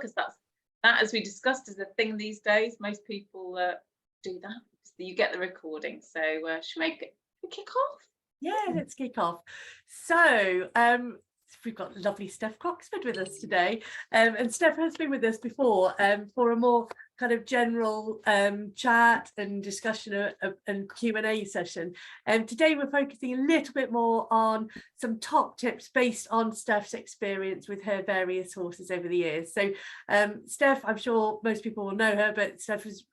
because that, as we discussed, is a thing these days. Most people do that. So you get the recording. So should we kick off? Yeah, let's kick off. So we've got lovely Steph Croxford with us today, and Steph has been with us before for a more kind of general chat and discussion and Q&A session. And today we're focusing a little bit more on some top tips based on Steph's experience with her various horses over the years. So Steph, I'm sure most people will know her, but Steph was,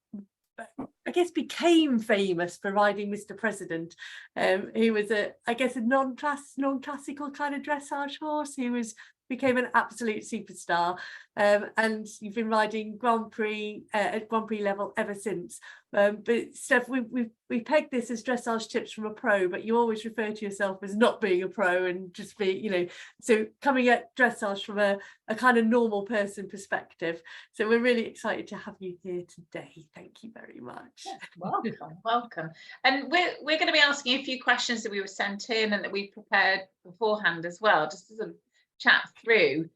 I guess, became famous for riding Mr. President, who was a non-classical kind of dressage horse who became an absolute superstar, and you've been riding Grand Prix at Grand Prix level ever since. But Steph, we pegged this as dressage tips from a pro, but you always refer to yourself as not being a pro and just be, so coming at dressage from a kind of normal person perspective. So we're really excited to have you here today. Thank you very much. Yeah, welcome. And we're going to be asking a few questions that we were sent in and that we prepared beforehand as well, just to sort of chat through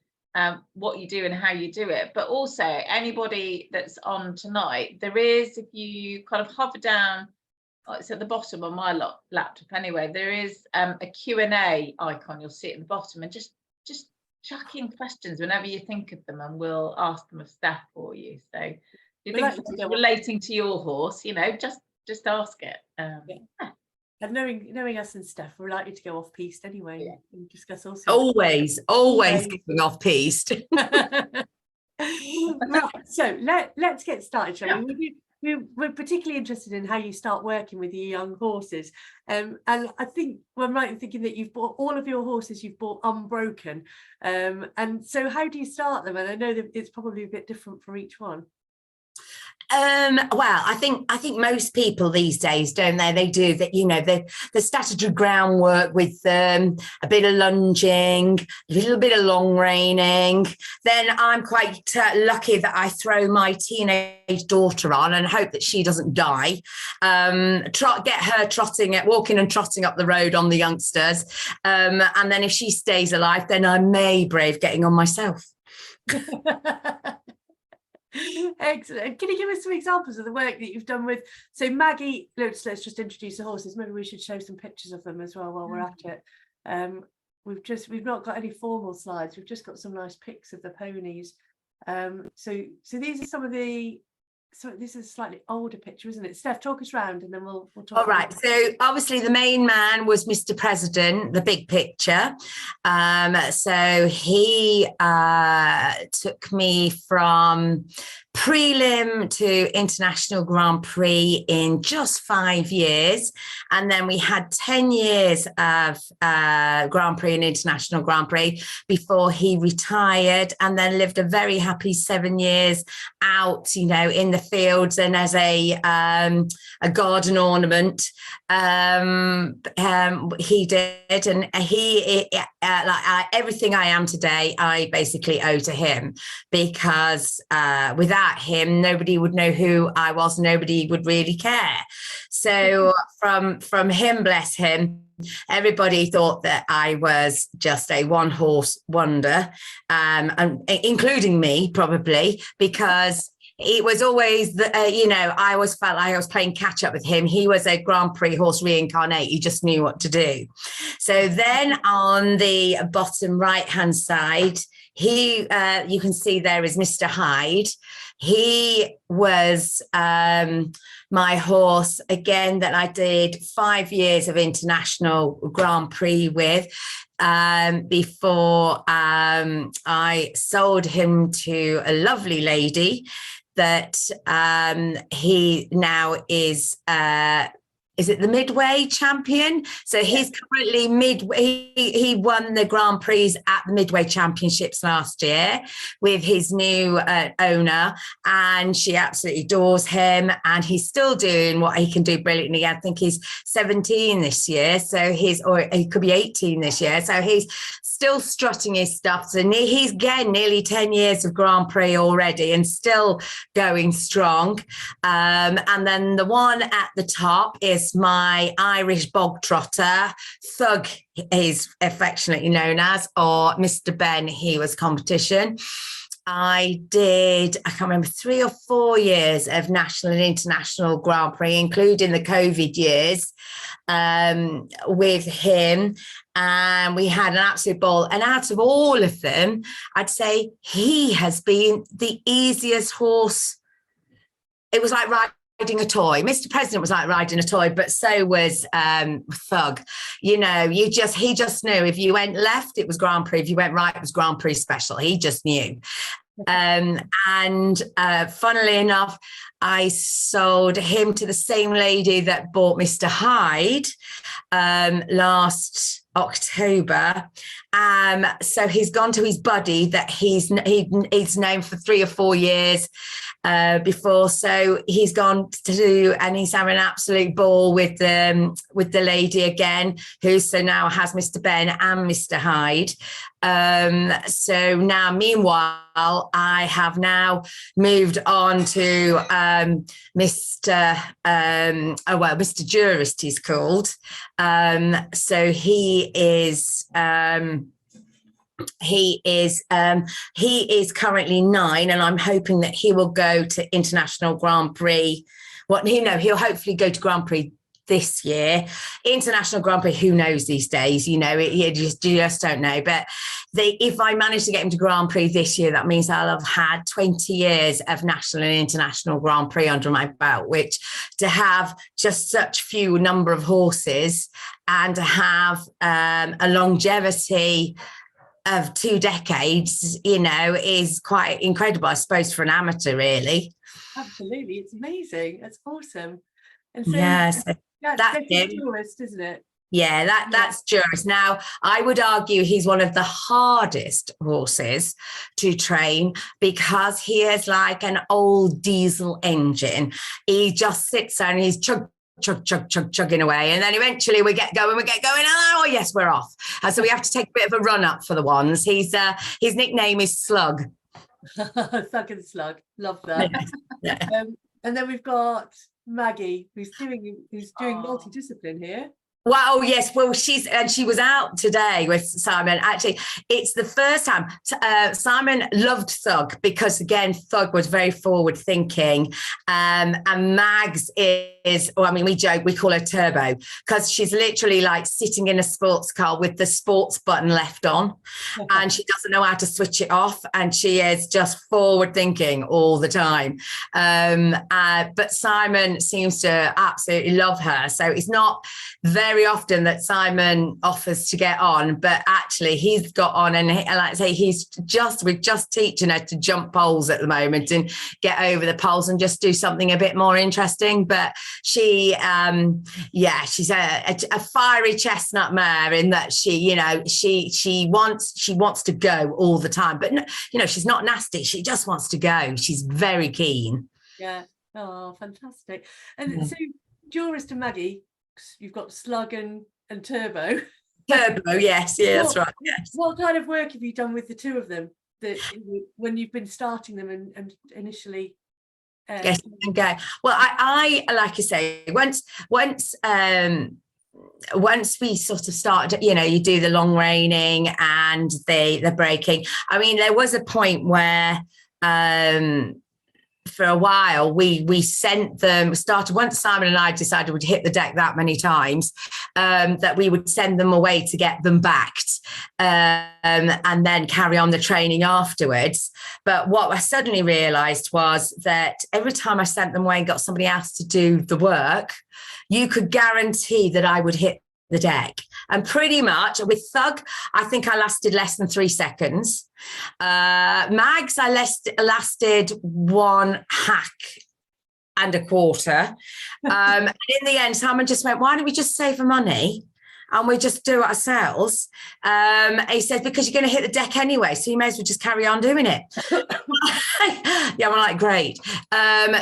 what you do and how you do it. But also anybody that's on tonight, there is, if you kind of hover down, it's at the bottom on my laptop anyway, there is a Q&A icon. You'll see it at the bottom, and just chuck in questions whenever you think of them, and we'll ask them of Steph for you. So if you think it's relating to your horse, just ask it. Yeah. And knowing us and Steph, we're likely to go off piste anyway. Yeah. And discuss also. Always going off piste. Right, so let's get started, shall we? We're particularly interested in how you start working with your young horses, and I think we're right in thinking that you've bought all of your horses. You've bought unbroken, and so how do you start them? And I know that it's probably a bit different for each one. Well, I think most people these days, don't they? They do that, the statutory groundwork with a bit of lunging, a little bit of long reining. Then I'm quite lucky that I throw my teenage daughter on and hope that she doesn't die. Get her walking and trotting up the road on the youngsters. And then if she stays alive, then I may brave getting on myself. Excellent. Can you give us some examples of the work that you've done with, so Maggie, let's just introduce the horses. Maybe we should show some pictures of them as well while we're at it. We've not got any formal slides, we've just got some nice pics of the ponies. So these are some of the, so this is a slightly older picture, isn't it? Steph, talk us round and then we'll talk. All right. So obviously the main man was Mr. President, the big picture. So he took me from prelim to international Grand Prix in just 5 years, and then we had 10 years of Grand Prix and international Grand Prix before he retired, and then lived a very happy 7 years out, in the fields and as a garden ornament. He did, and everything I am today, I basically owe to him, because without him, nobody would know who I was. Nobody would really care. So from him, bless him, everybody thought that I was just a one-horse wonder, and including me, probably, because it was always, I always felt like I was playing catch up with him. He was a Grand Prix horse reincarnate. He just knew what to do. So then on the bottom right-hand side, you can see there is Mr. Hyde. He was my horse, again, that I did 5 years of international Grand Prix with, before I sold him to a lovely lady that he now is it the Midway champion? So he's currently Midway. He won the Grand Prix at the Midway Championships last year with his new owner, and she absolutely adores him, and he's still doing what he can do brilliantly. I think he's 17 this year, so or he could be 18 this year, so he's still strutting his stuff. So he's again nearly 10 years of Grand Prix already and still going strong. And then the one at the top is my Irish bog trotter, Thug is affectionately known as, or Mr. Ben. He was competition. I can't remember, 3 or 4 years of national and international Grand Prix, including the COVID years, with him. And we had an absolute ball. And out of all of them, I'd say he has been the easiest horse. It was like riding a toy. Mr. President was like riding a toy, but so was Thug. You know, he just knew if you went left, it was Grand Prix. If you went right, it was Grand Prix special. He just knew. And funnily enough, I sold him to the same lady that bought Mr. Hyde last October. So he's gone to his buddy that he's known for 3 or 4 years before. So he's gone to, and he's having an absolute ball with the lady again, who so now has Mr. Ben and Mr. Hyde. So now, meanwhile, I have now moved on to Mr. Mr. Jurist, he's called. So he is currently 9, and I'm hoping that he will go to International Grand Prix. He'll hopefully go to Grand Prix this year. International Grand Prix, who knows these days? You know, you just don't know. But if I manage to get him to Grand Prix this year, that means I'll have had 20 years of national and international Grand Prix under my belt, which to have just such few number of horses and to have a longevity of 2 decades, you know, is quite incredible, I suppose, for an amateur, really. Absolutely. It's amazing. That's awesome. And so, yes, that's Jurist, isn't it? Yeah, that's Jurist. Now, I would argue he's one of the hardest horses to train because he is like an old diesel engine. He just sits there and he's chugging away, and then eventually we get going, and oh yes, we're off. And so we have to take a bit of a run up for the ones. His nickname is Slug. Thug and Slug, love that. Yeah. And then we've got Maggie, who's doing multidiscipline here. Well, yes. Well, she was out today with Simon. Actually, it's the first time. Simon loved Thug because, again, Thug was very forward thinking. And Mags is, we joke, we call her Turbo because she's literally like sitting in a sports car with the sports button left on, and she doesn't know how to switch it off. And she is just forward thinking all the time. But Simon seems to absolutely love her. So it's not very often that Simon offers to get on, but actually he's got on, and like I say, we're just teaching her to jump poles at the moment and get over the poles and just do something a bit more interesting. But she's a fiery chestnut mare in that she wants to go all the time, but she's not nasty. She just wants to go. She's very keen. Yeah. Oh, fantastic. And so Jurist and Maggie, you've got Slug and Turbo. Turbo, yes, yeah, that's right. Yes. What kind of work have you done with the two of them when you've been starting them and initially? Yes, okay. Well, I like I say, once we sort of started, you do the long reining and the breaking. I mean, there was a point where for a while we sent them, once Simon and I decided we'd hit the deck that many times, that we would send them away to get them backed, and then carry on the training afterwards. But what I suddenly realized was that every time I sent them away and got somebody else to do the work, you could guarantee that I would hit the deck. And pretty much with Thug, I think I lasted less than 3 seconds. Mags, I lasted 1 hack and a quarter. And in the end, Simon just went, why don't we just save the money and we just do it ourselves? He said, because you're going to hit the deck anyway, so you may as well just carry on doing it. Yeah, I'm like, great.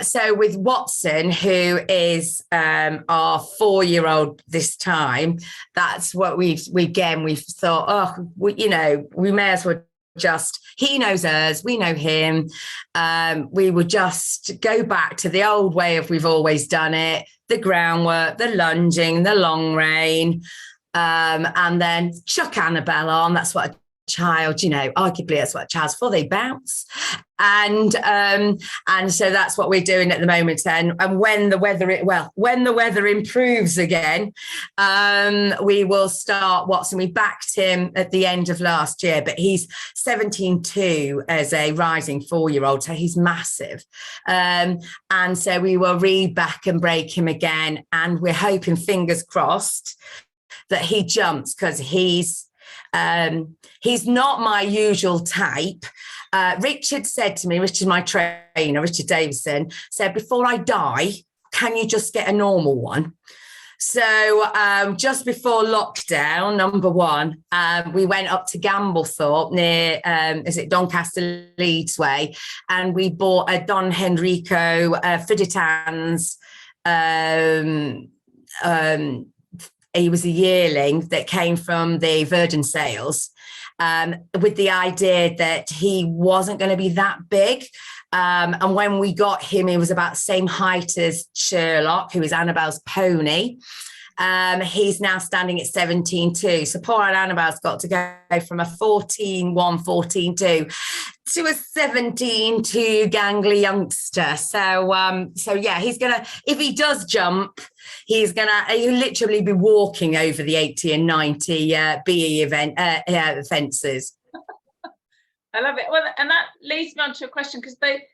So with Watson, who is our 4-year-old this time, that's what we've thought, we may as well just, he knows us, we know him. We would just go back to the old way of we've always done it, the groundwork, the lunging, the long rein, and then chuck Annabelle on. That's what I child, you know, arguably that's what a child's for, they bounce. And so that's what we're doing at the moment. And when the weather improves again, we will start Watson. We backed him at the end of last year, but he's 17.2 as a rising 4-year-old, so he's massive. And so we will re-back and break him again, and we're hoping, fingers crossed, that he jumps, because he's not my usual type. Richard said to me, Richard, my trainer, Richard Davison, said, before I die, can you just get a normal one? So just before lockdown, number one, we went up to Gamblethorpe near, is it Doncaster Leeds Way? And we bought a Don Henrico Fiditans. He was a yearling that came from the Verdon sales, with the idea that he wasn't going to be that big. And when we got him, he was about the same height as Sherlock, who is Annabelle's pony. He's now standing at 17.2. So poor Annabelle's got to go from a 14.1, 14.2 to a 17.2 gangly youngster. So yeah, he's gonna, if he does jump, he'll literally be walking over the 80 and 90 BE event fences. I love it. Well, and that leads me on to a question, because they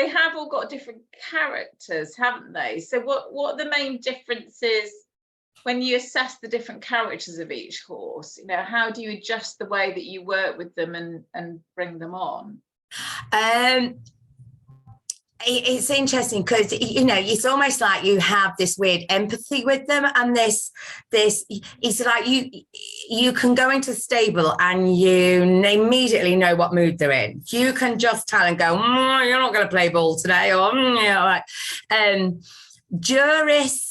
have all got different characters, haven't they? So what are the main differences when you assess the different characters of each horse? You know, how do you adjust the way that you work with them and bring them on? It's interesting because, you know, it's almost like you have this weird empathy with them, and this it's like you can go into the stable and you immediately know what mood they're in. You can just tell and go, you're not going to play ball today, or you know, like Jurist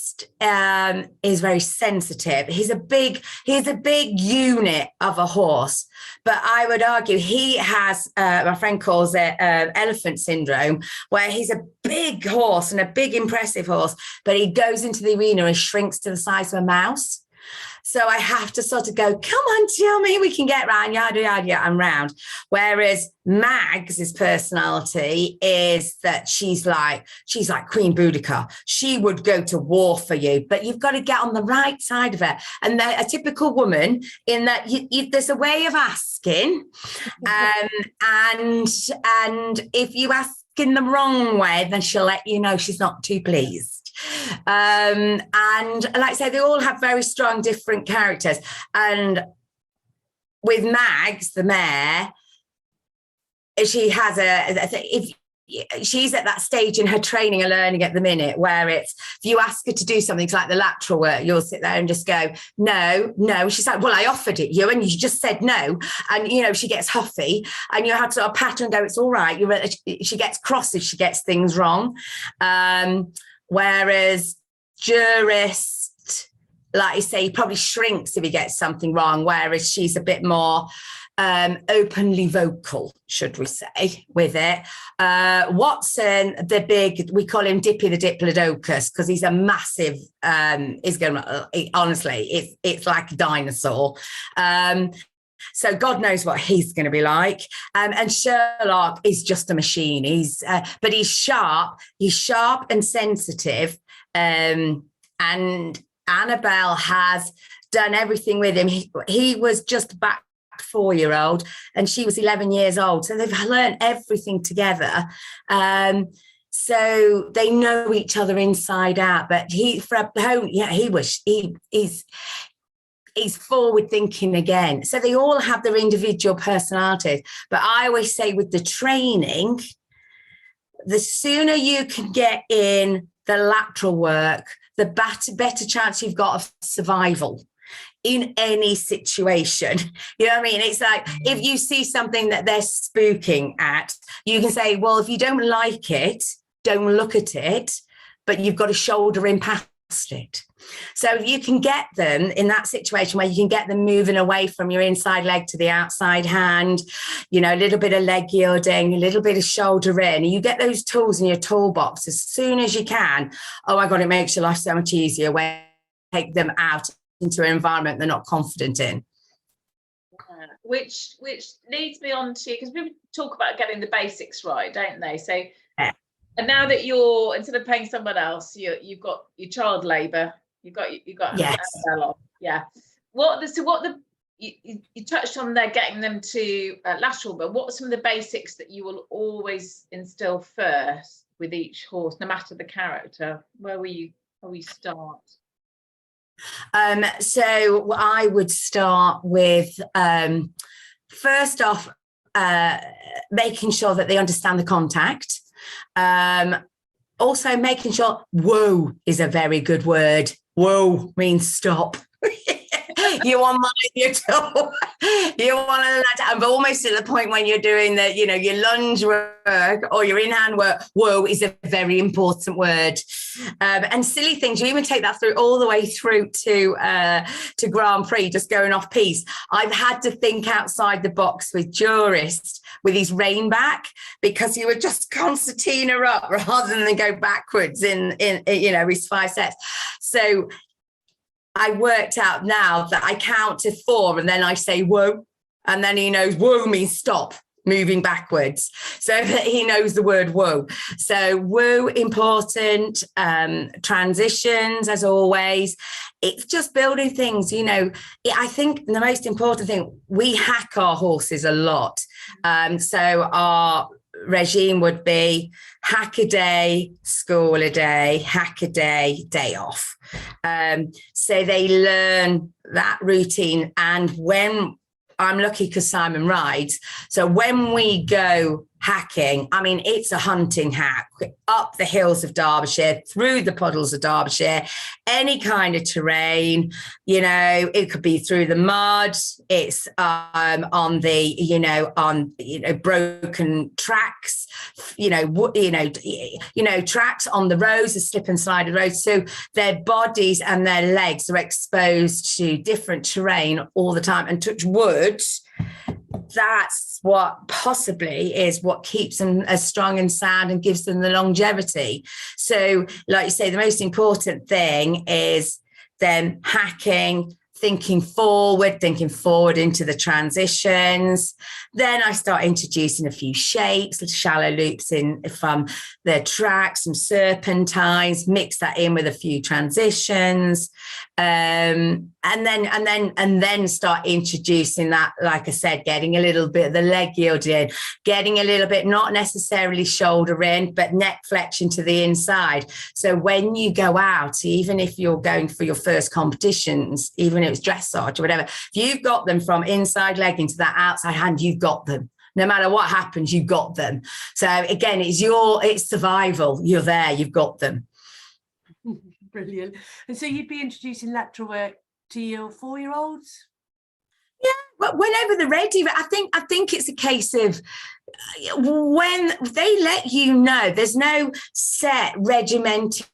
is very sensitive. He's a big unit of a horse, but I would argue he has, my friend calls it elephant syndrome, where he's a big horse and a big impressive horse, but he goes into the arena and shrinks to the size of a mouse. So I have to sort of go, come on, tell me we can get round, yada, yada, yada, and round. Whereas Mags's personality is that she's like Queen Boudica. She would go to war for you, but you've got to get on the right side of her. And they're a typical woman in that there's a way of asking. And if you ask in the wrong way, then she'll let you know she's not too pleased. And like I say, they all have very strong different characters. And with Mags, the mare, she has she's at that stage in her training and learning at the minute where it's, if you ask her to do something like the lateral work, you'll sit there and just go, no. She's like, well, I offered it you and you just said no. And, you know, she gets huffy and you have to sort of pat her and go, it's all right. She gets cross if she gets things wrong. Whereas Jurist, like you say, he probably shrinks if he gets something wrong, whereas she's a bit more openly vocal, should we say, with it. Watson, we call him Dippy the Diplodocus, because he's a massive, honestly, it's like a dinosaur. So God knows what he's going to be like. And Sherlock is just a machine. But he's sharp and sensitive. And Annabelle has done everything with him. He was just back 4-year-old and she was 11 years old. So they've learned everything together. So they know each other inside out. But he's forward thinking again. So they all have their individual personalities. But I always say with the training, the sooner you can get in the lateral work, the better chance you've got of survival in any situation. You know what I mean? It's like, if you see something that they're spooking at, you can say, well, if you don't like it, don't look at it, but you've got to shoulder in past it. So if you can get them in that situation where you can get them moving away from your inside leg to the outside hand, you know, a little bit of leg yielding, a little bit of shoulder in, and you get those tools in your toolbox as soon as you can. Oh my God, it makes your life so much easier when you take them out into an environment they're not confident in. which leads me on to, because people talk about getting the basics right, don't they? So, Yeah. and now that you're, instead of paying someone else, you've got your child labour, you've got Yes. Annabelle on. Yeah. You touched on there getting them to lateral, but what are some of the basics that you will always instill first with each horse, no matter the character? Where will you start? So I would start with first off, making sure that they understand the contact. Also making sure whoa is a very good word. Whoa means stop. You want your toe. You want to let down, but almost at the point when you're doing the, your lunge work or your in-hand work, whoa is a very important word. And silly things, you even take that through all the way through to Grand Prix, just going off piece. I've had to think outside the box with jurists with his rein back, because he would just concertina up rather than go backwards in his 5 sets. So I worked out now that I count to 4 and then I say whoa, and then he knows whoa means stop moving backwards, so that he knows the word whoa. So whoa important. Transitions, as always. It's just building things. I think the most important thing, we hack our horses a lot. So our regime would be hack a day, school a day, hack a day, day off. So they learn that routine. And when I'm lucky, because Simon rides, so when we go hacking, I mean, it's a hunting hack up the hills of Derbyshire, through the puddles of Derbyshire, any kind of terrain. It could be through the mud. It's on the broken tracks. Tracks on the roads, the slip and slide roads. So their bodies and their legs are exposed to different terrain all the time. And touch wood, that's what possibly is what keeps them as strong and sound and gives them the longevity. So, like you say, the most important thing is them hacking, thinking forward into the transitions. Then I start introducing a few shapes, shallow loops in from the track, some serpentines, mix that in with a few transitions, and then start introducing that, like I said, getting a little bit of the leg yield in, getting a little bit, not necessarily shoulder in, but neck flexion to the inside. So when you go out, even if you're going for your first competitions, even if it's dressage or whatever, if you've got them from inside leg into that outside hand, you've got them. No matter what happens, you've got them. So again, it's survival. You're there, you've got them. Brilliant. And so you'd be introducing lateral work to your 4-year-olds? Yeah, but whenever they're ready. I think it's a case of when they let you know, there's no set regimented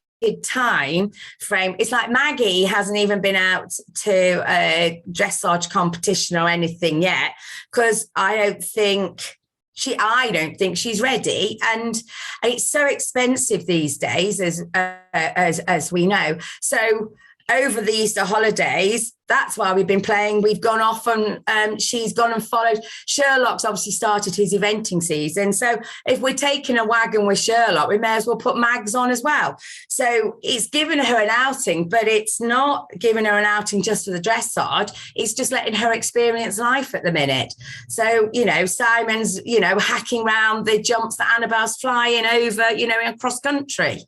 time frame. It's like Maggie hasn't even been out to a dressage competition or anything yet, because I don't think she's ready, and it's so expensive these days, as we know. So over the Easter holidays, that's why we've been playing. We've gone off and she's gone and followed. Sherlock's obviously started his eventing season. So if we're taking a wagon with Sherlock, we may as well put Mags on as well. So it's given her an outing, but it's not giving her an outing just for the dressage. It's just letting her experience life at the minute. So, Simon's, hacking around the jumps that Annabelle's flying over, across country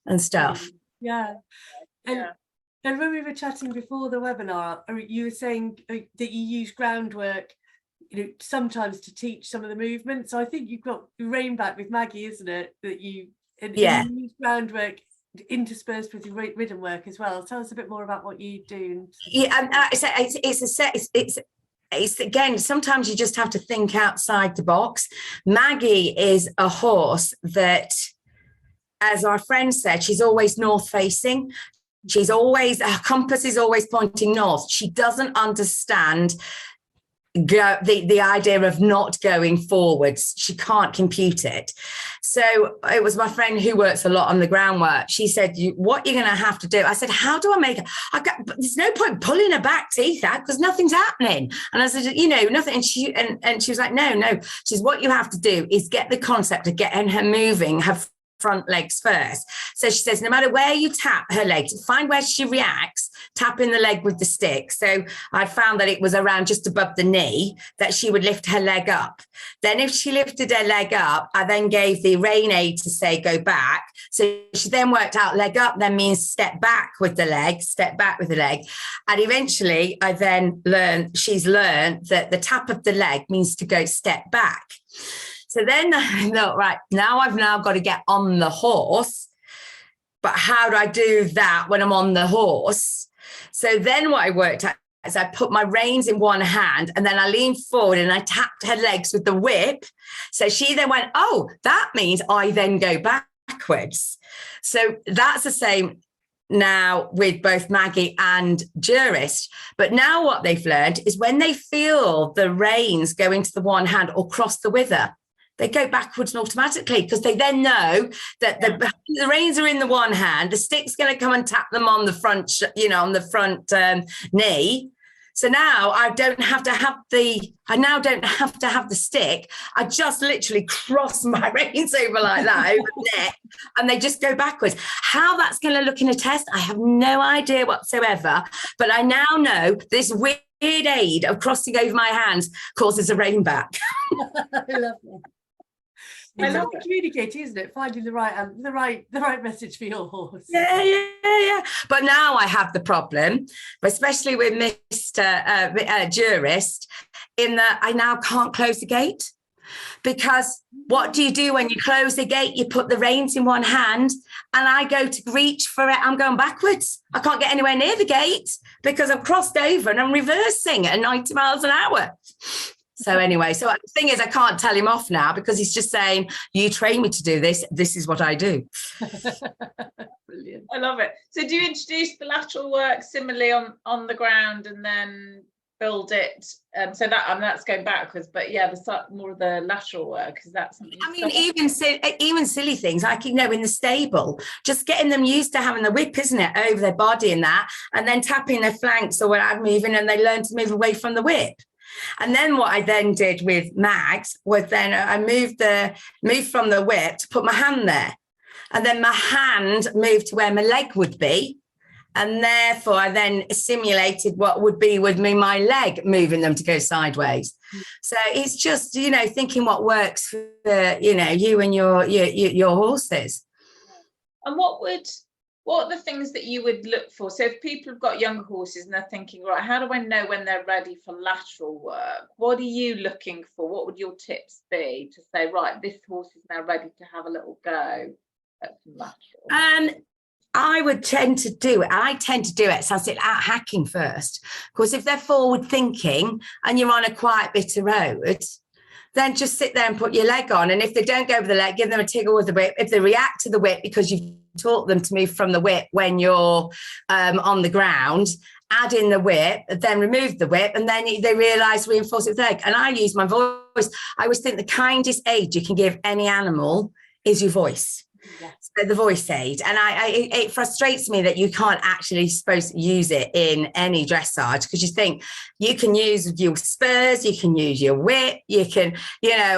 and stuff. Yeah. And when we were chatting before the webinar, you were saying that you use groundwork, sometimes to teach some of the movements. So I think you've got rein back with Maggie, isn't it? That you use groundwork interspersed with your rhythm work as well. Tell us a bit more about what you do. Yeah, it's again, sometimes you just have to think outside the box. Maggie is a horse that, as our friend said, she's always north facing. Her compass is always pointing north. She doesn't understand the idea of not going forwards. She can't compute it. So it was my friend who works a lot on the groundwork. She said, what you're going to have to do. I said, how do I make it? There's no point pulling her back teeth out because nothing's happening. And I said, nothing. And she was like, no. She says, what you have to do is get the concept of getting her moving, her front legs first. So she says, no matter where you tap her legs, find where she reacts, tapping the leg with the stick. So I found that it was around just above the knee that she would lift her leg up. Then if she lifted her leg up, I then gave the rein aid to say, go back. So she then worked out leg up, then means step back with the leg, step back with the leg. And eventually I then she's learned that the tap of the leg means to go step back. So then I thought, right, I've got to get on the horse, but how do I do that when I'm on the horse? So then what I worked out is I put my reins in one hand and then I leaned forward and I tapped her legs with the whip. So she then went, oh, that means I then go backwards. So that's the same now with both Maggie and Jurist. But now what they've learned is when they feel the reins go into the one hand or cross the wither, they go backwards automatically because they then know that the reins are in the one hand, the stick's going to come and tap them on the front, on the front knee. So now I don't have to have the stick. I just literally cross my reins over like that over the neck and they just go backwards. How that's going to look in a test, I have no idea whatsoever. But I now know this weird aid of crossing over my hands causes a rein back. I love it. It's all communicating, isn't it? Finding the right message for your horse. Yeah. But now I have the problem, especially with Mr. Jurist, in that I now can't close the gate. Because what do you do when you close the gate? You put the reins in one hand and I go to reach for it. I'm going backwards. I can't get anywhere near the gate because I've crossed over and I'm reversing at 90 miles an hour. So anyway, so the thing is, I can't tell him off now because he's just saying, you train me to do this. This is what I do. Brilliant. I love it. So do you introduce the lateral work similarly on the ground and then build it? So that's going backwards, but yeah, more of the lateral work. Is that something? I mean, even silly things like, in the stable, just getting them used to having the whip, isn't it, over their body and that, and then tapping their flanks or whatever, moving, and they learn to move away from the whip. And then what I then did with Mags was then I moved from the whip to put my hand there. And then my hand moved to where my leg would be. And therefore, I then simulated what would be with me, my leg, moving them to go sideways. So it's just, thinking what works for, you and your horses. And what are the things that you would look for? So if people have got younger horses and they're thinking, right, how do I know when they're ready for lateral work? What are you looking for? What would your tips be to say, right, this horse is now ready to have a little go at some lateral? I would tend to do it. I tend to do it. So I sit out hacking first. Because if they're forward thinking and you're on a quiet bit of road, then just sit there and put your leg on. And if they don't go over the leg, give them a tickle with the whip. If they react to the whip because you've taught them to move from the whip when you're on the ground, add in the whip, then remove the whip, and then they realise reinforce it with the leg. And I use my voice. I always think the kindest aid you can give any animal is your voice. Yes. So the voice aid. And it frustrates me that you can't actually supposed to use it in any dressage, because you think you can use your spurs, you can use your whip, you can,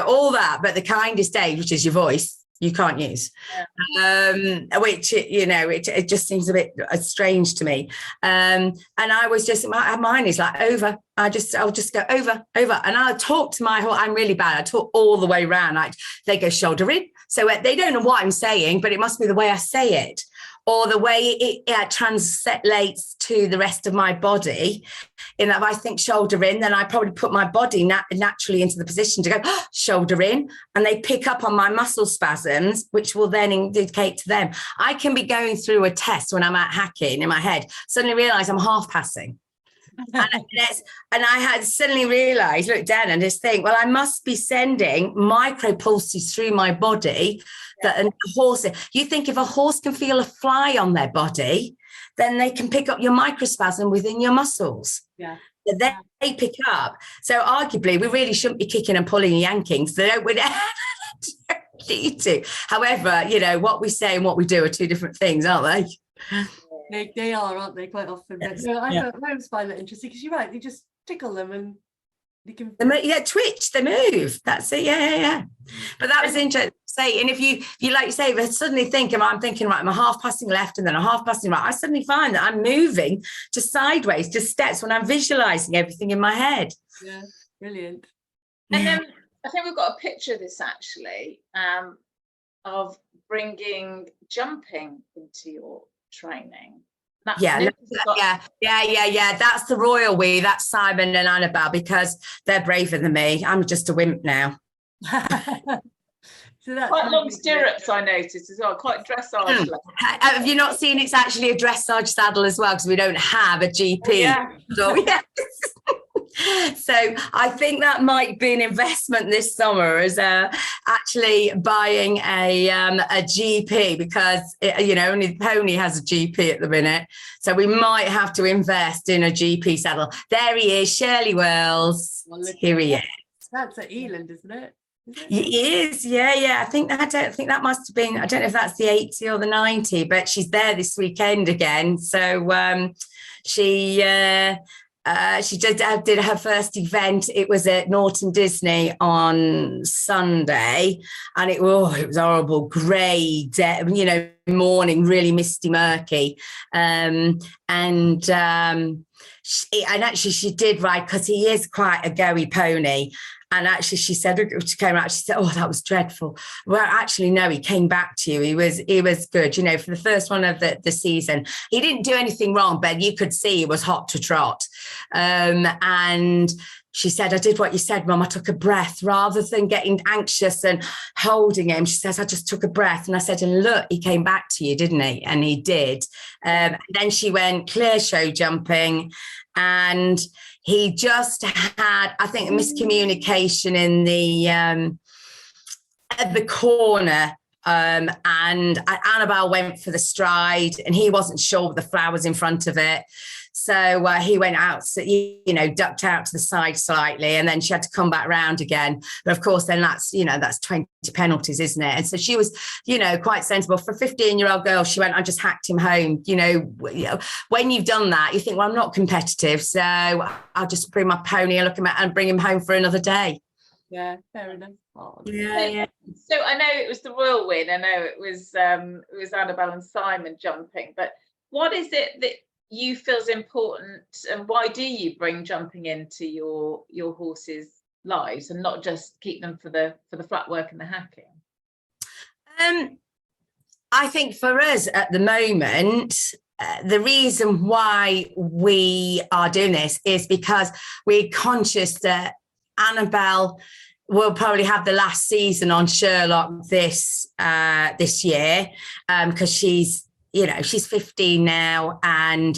all that, but the kindest aid, which is your voice, you can't use. Yeah. Which, it just seems a bit strange to me. And I was just, mine is like over. I'll just go over. And I'll talk to my horse. I'm really bad. I talk all the way around. They go shoulder in. So they don't know what I'm saying, but it must be the way I say it or the way it translates to the rest of my body. In that, if I think shoulder in, then I probably put my body naturally into the position to go shoulder in, and they pick up on my muscle spasms, which will then indicate to them. I can be going through a test when I'm out hacking in my head, suddenly realize I'm half passing. And I had suddenly realized, look down and just think, well, I must be sending micro pulses through my body that a horse, you think if a horse can feel a fly on their body, then they can pick up your microspasm within your muscles. Yeah. They pick up. So arguably, we really shouldn't be kicking and pulling and yanking. So they don't need to. However, you know, what we say and what we do are two different things, aren't they? They are, aren't they, quite often? But Yes. no, I always find that interesting because you're right. You just tickle them and you can. Twitch, they move. That's it. Yeah. But that was interesting. Say, and if you like you say, if I suddenly think, I'm thinking, right, I'm a half passing left and then a half passing right, I suddenly find that I'm moving to sideways, to steps when I'm visualizing everything in my head. Yeah, brilliant. And then I think we've got a picture of this actually, of bringing jumping into your training. Yeah. That's the royal we. That's Simon and Annabelle, because they're braver than me. I'm just a wimp now. So that's quite long stirrups, I noticed as well, quite dressage. Have you not seen it's actually a dressage saddle as well, because we don't have a GP? Yeah. So, yes. So I think that might be an investment this summer, as actually buying a GP, because only the pony has a GP at the minute, so we might have to invest in a GP saddle. There he is, Shirley Wells. Here he is. That's at Eland, isn't it? It is, yeah. I don't think that must have been. I don't know if that's the 80 or the 90, but she's there this weekend again. So she did her first event. It was at Norton Disney on Sunday, and it was horrible, grey, morning, really misty, murky, and actually she did ride, because he is quite a goey pony. And actually, she came out, she said, "Oh, that was dreadful." Well, actually, no, he came back to you. He was good. For the first one of the season, he didn't do anything wrong, but you could see he was hot to trot. And she said, "I did what you said, Mum. I took a breath rather than getting anxious and holding him." She says, "I just took a breath." And I said, "And look, he came back to you, didn't he?" And he did. And then she went clear show jumping, and he just had, I think, a miscommunication in the at the corner. And Annabelle went for the stride, and he wasn't sure with the flowers in front of it. So he went out, ducked out to the side slightly, and then she had to come back round again. But of course, then that's 20 penalties, isn't it? And so she was, quite sensible. For a 15-year-old girl, she went, "I just hacked him home." When you've done that, you think, well, I'm not competitive, so I'll just bring my pony and bring him home for another day. Yeah, fair enough. Oh, yeah. So I know it was the royal win. I know it was Annabelle and Simon jumping. But what is it that you feel is important, and why do you bring jumping into your horses' lives and not just keep them for the flat work and the hacking? I think for us at the moment, the reason why we are doing this is because we're conscious that Annabelle will probably have the last season on Sherlock this year, because she's 15 now, and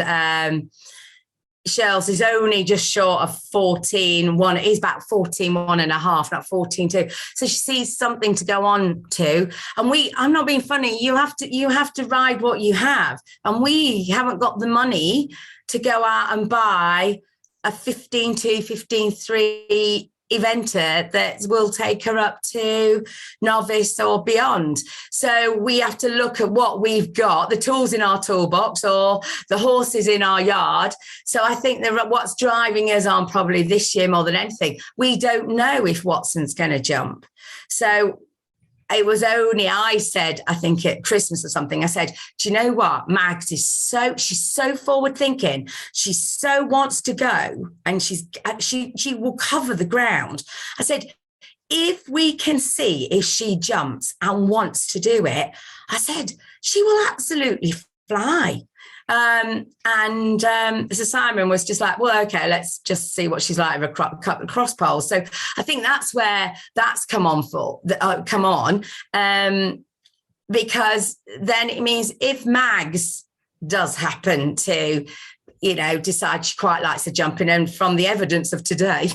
Shells is only just short of 14. He's about 14, 1.5, not 14 too. So she sees something to go on to. And I'm not being funny, you have to ride what you have. And we haven't got the money to go out and buy a 15-2, 15-3 eventer that will take her up to novice or beyond. So we have to look at what we've got, the tools in our toolbox or the horses in our yard. So I think that what's driving us on probably this year more than anything, we don't know if Watson's going to jump. So it was only, I said, I think at Christmas or something, I said, "Do you know what? Mags she's so forward thinking. She so wants to go, and she will cover the ground." I said, "If we can see if she jumps and wants to do it," I said, "she will absolutely fly." So Simon was just like, "Well, okay, let's just see what she's like with a couple of cross poles." So I think that's where that's come on, because then it means if Mags does happen to, decide she quite likes a jumping, and from the evidence of today,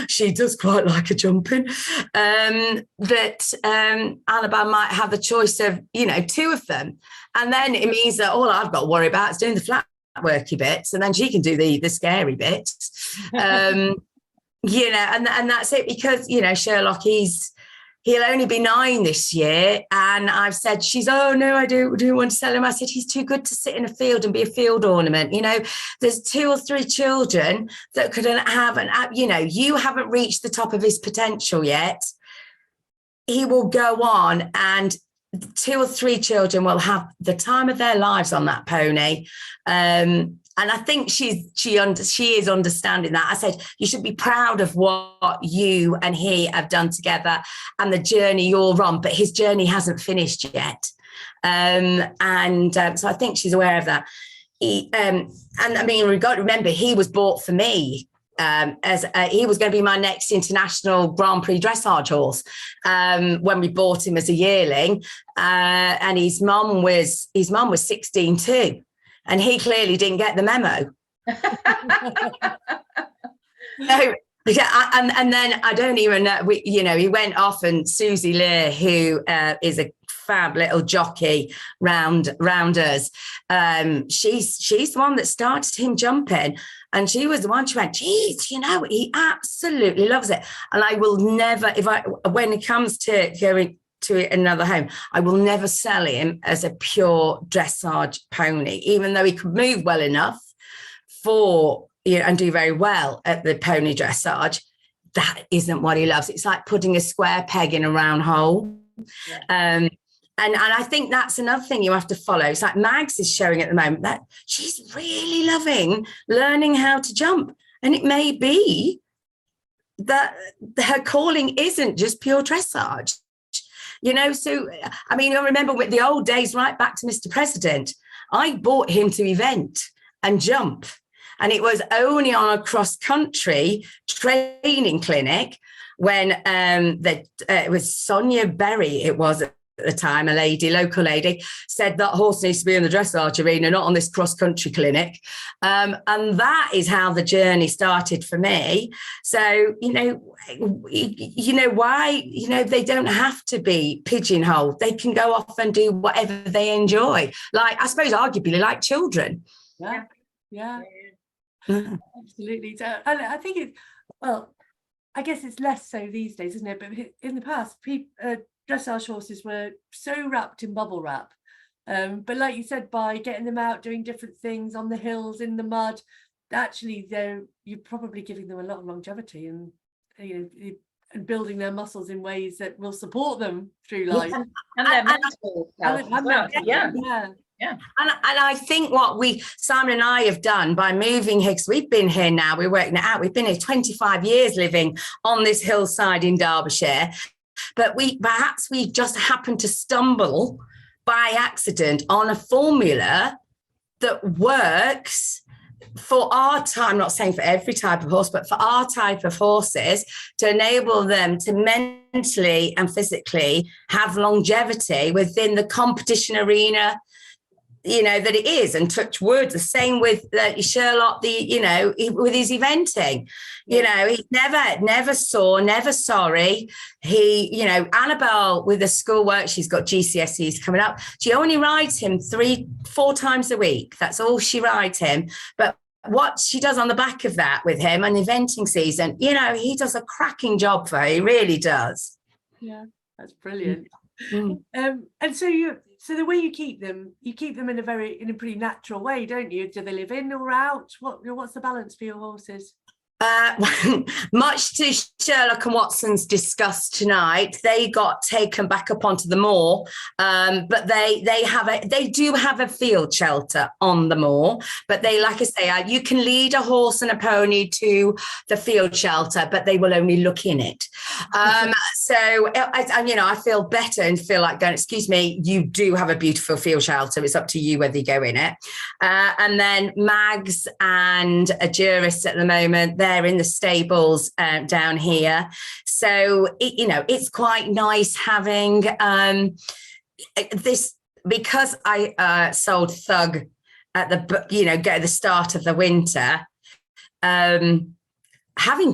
she does quite like a jumping, that Annabelle might have the choice of, two of them. And then it means that all I've got to worry about is doing the flat worky bits, and then she can do the scary bits. You know, and that's it, because, you know, Sherlock, he'll only be 9 this year, and I've said, oh no, I do want to sell him. I said, he's too good to sit in a field and be a field ornament. You know, there's 2 or 3 children that could have you know, you haven't reached the top of his potential yet. He will go on, and 2 or 3 children will have the time of their lives on that pony. And I think she is understanding that. I said, you should be proud of what you and he have done together and the journey you're on, but his journey hasn't finished yet. So I think she's aware of that. And I mean, we've got to remember, he was bought for me. He was going to be my next international Grand Prix dressage horse when we bought him as a yearling, and his mum was 16 too, and he clearly didn't get the memo. No, yeah, and then I don't even know. He went off, and Susie Lear, who is a fab little jockey round us, she's the one that started him jumping. And she was the one, she went, geez, you know, he absolutely loves it. And I will never, when it comes to going to another home, I will never sell him as a pure dressage pony, even though he could move well enough and do very well at the pony dressage. That isn't what he loves. It's like putting a square peg in a round hole. Yeah. And I think that's another thing you have to follow. It's like Mags is showing at the moment that she's really loving learning how to jump. And it may be that her calling isn't just pure dressage. You know, so, I mean, I remember with the old days, right back to Mr. President, I bought him to event and jump. And it was only on a cross-country training clinic when it was Sonia Berry, it was at the time, a local lady, said that horse needs to be in the dressage arena, not on this cross-country clinic. And that is how the journey started for me. So, you know why, they don't have to be pigeonholed. They can go off and do whatever they enjoy. Like, I suppose, arguably, like children. Yeah. Absolutely. So, and I think I guess it's less so these days, isn't it? But in the past, dressage horses were so wrapped in bubble wrap. But like you said, by getting them out, doing different things on the hills, in the mud, actually, you're probably giving them a lot of longevity and building their muscles in ways that will support them through life. And their mental health as well. Yeah. And I think what Simon and I have done by moving here, because we've been here now, we're working it out, we've been here 25 years living on this hillside in Derbyshire, but we just happened to stumble by accident on a formula that works for our type, I'm not saying for every type of horse, but for our type of horses, to enable them to mentally and physically have longevity within the competition arena, that it is. And touch wood, the same with Sherlock, with his eventing, he's never sore, never sorry. Annabelle, with the schoolwork, she's got GCSEs coming up. She only rides him 3-4 times a week. That's all she rides him. But what she does on the back of that with him and eventing season, he does a cracking job for her. He really does. Yeah, that's brilliant. And so the way you keep them in a pretty natural way, don't you? Do they live in or out? What's the balance for your horses? Much to Sherlock and Watson's discuss tonight, they got taken back up onto the moor, but they do have a field shelter on the moor. But they, like I say, you can lead a horse and a pony to the field shelter, but they will only look in it. So I feel better and feel like going, excuse me, you do have a beautiful field shelter. It's up to you whether you go in it. And then Mags and a Juris at the moment, they're in the stables down here. So, it's quite nice having this, because I sold Thug at the start of the winter, having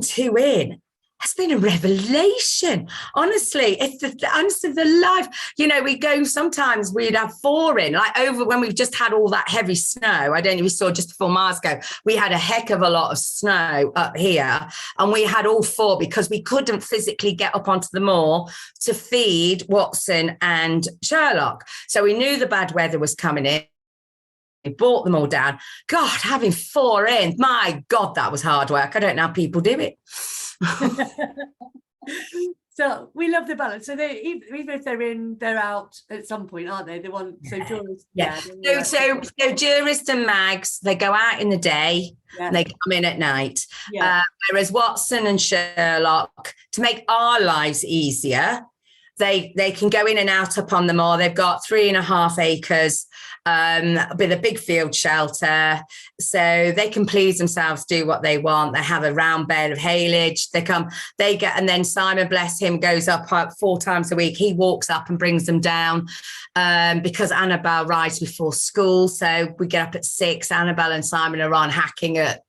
2 in has been a revelation. Honestly, it's the answer of the life. You know, we go, sometimes we'd have 4 in, like over when we've just had all that heavy snow. I don't know, we saw just before Mars ago, we had a heck of a lot of snow up here, and we had all 4 because we couldn't physically get up onto the moor to feed Watson and Sherlock. So we knew the bad weather was coming in. We brought them all down. God, having 4 in, my God, that was hard work. I don't know how people do it. So we love the balance. So they, even if they're in, they're out at some point, aren't they? They want, so jurist, so jurist and mags, they go out in the day, and they come in at night. Whereas Watson and Sherlock, to make our lives easier, they can go in and out up on the moor. They've got 3.5 acres with a big field shelter, so they can please themselves, do what they want. They have a round bed of haylage. And then Simon, bless him, goes up 4 times a week. He walks up and brings them down because Annabelle rides before school. So we get up at 6. Annabelle and Simon are on hacking at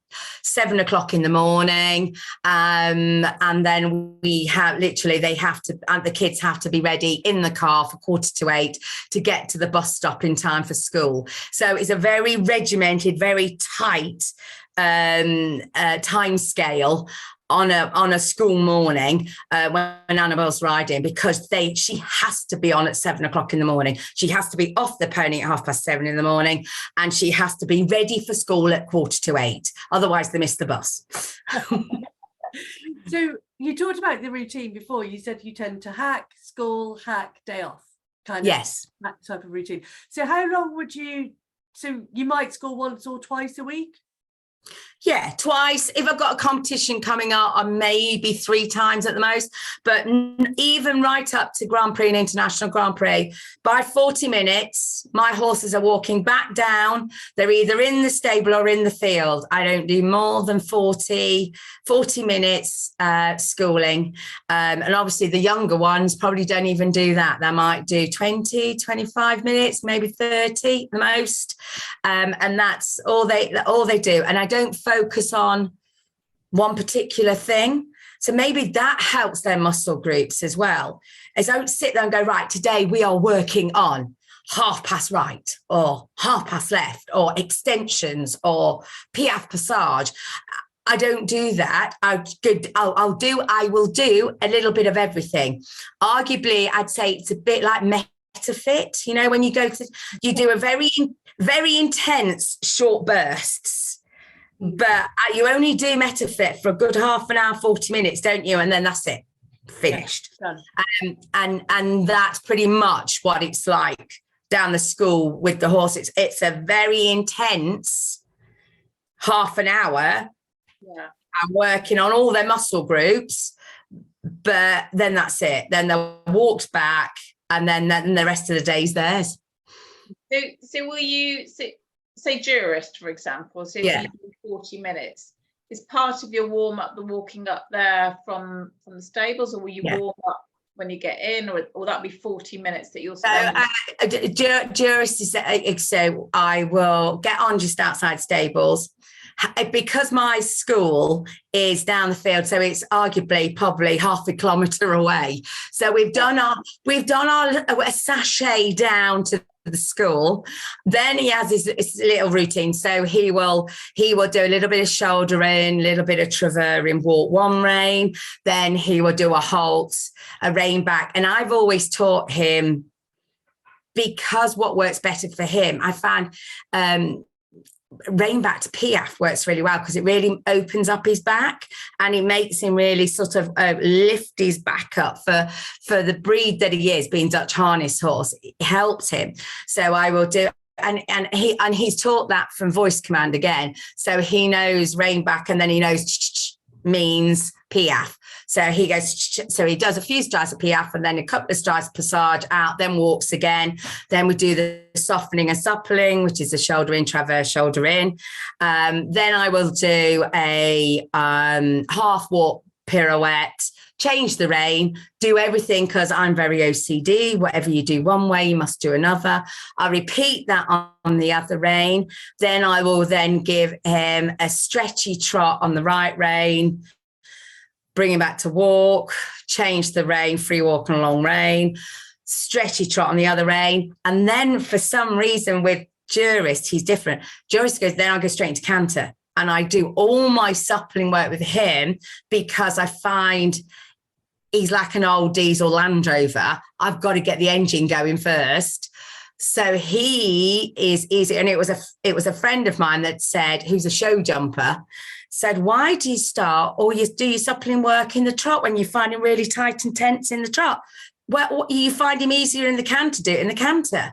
7 o'clock in the morning, and then we have the kids have to be ready in the car for 7:45 to get to the bus stop in time for school. So it's a very regimented, very tight time scale on a school morning when Annabelle's riding, because she has to be on at 7 o'clock in the morning. She has to be off the pony at 7:30 in the morning, and she has to be ready for school at 7:45. Otherwise, they miss the bus. So you talked about the routine before. You said you tend to hack, school, hack, day off, kind of. Yes. That type of routine. So how long would you? So you might school once or twice a week. Yeah, twice. If I've got a competition coming up, I maybe 3 times at the most. But even right up to Grand Prix and International Grand Prix, by 40 minutes, my horses are walking back down. They're either in the stable or in the field. I don't do more than 40 minutes schooling. And obviously the younger ones probably don't even do that. They might do 20, 25 minutes, maybe 30 the most. And that's all they do. And I don't focus on one particular thing. So maybe that helps their muscle groups as well. As I don't sit there and go, right, today we are working on half pass right or half pass left or extensions or piaffe passage. I don't do that. I will do a little bit of everything. Arguably, I'd say it's a bit like MetaFit. You know, when you do a very, very intense short bursts, but you only do MetaFit for a good half an hour, 40 minutes, don't you? And then that's it, finished. And that's pretty much what it's like down the school with the horse. It's a very intense half an hour. Yeah. I'm working on all their muscle groups, but then that's it. Then they're walked back, and then the rest of the day's theirs. So will you say jurist, for example? So you do 40 minutes. Is part of your warm up the walking up there from the stables, or will you warm up when you get in, or will that be 40 minutes that you'll spend? Jurist is so I will get on just outside stables. Because my school is down the field, so it's arguably probably half a kilometre away. So we've done our sachet down to the school. Then he has his little routine. So he will do a little bit of shouldering, a little bit of traversing, walk one rein. Then he will do a halt, a rein back. And I've always taught him, because what works better for him, I found rein back to piaffe works really well, because it really opens up his back and it makes him really sort of lift his back up for the breed that he is, being Dutch harness horse. It helps him. So I will do, and he's taught that from voice command again. So he knows rein back, and then he knows means piaffe. So he goes, so he does a few strides of piaffe, and then a couple of strides of passage out, then walks again. Then we do the softening and suppling, which is a shoulder in, traverse, shoulder in. Then I will do a half walk pirouette, change the rein, do everything, because I'm very OCD. Whatever you do one way, you must do another. I repeat that on the other rein. Then I will then give him a stretchy trot on the right rein, bring him back to walk, change the rein, free walk and long rein, stretchy trot on the other rein. And then for some reason with Jurist, he's different. Jurist goes, then I'll go straight into canter. And I do all my suppling work with him because I find he's like an old diesel Land Rover. I've got to get the engine going first. So he is easy. And it was a friend of mine that said, who's a show jumper, said, why do you start or you do your suppling work in the trot when you find him really tight and tense in the trot? Well, you find him easier in the canter, do it in the canter.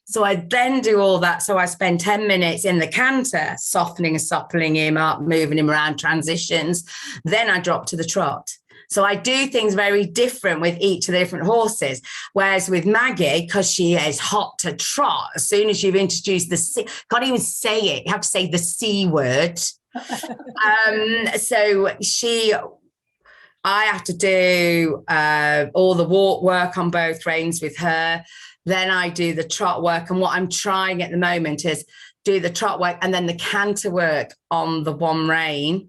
So I then do all that. So I spend 10 minutes in the canter, softening and suppling him up, moving him around, transitions. Then I drop to the trot. So I do things very different with each of the different horses. Whereas with Maggie, because she is hot to trot, as soon as you've introduced the C, can't even say it, you have to say the C word. I have to do all the walk work on both reins with her. Then I do the trot work. And what I'm trying at the moment is do the trot work and then the canter work on the one rein,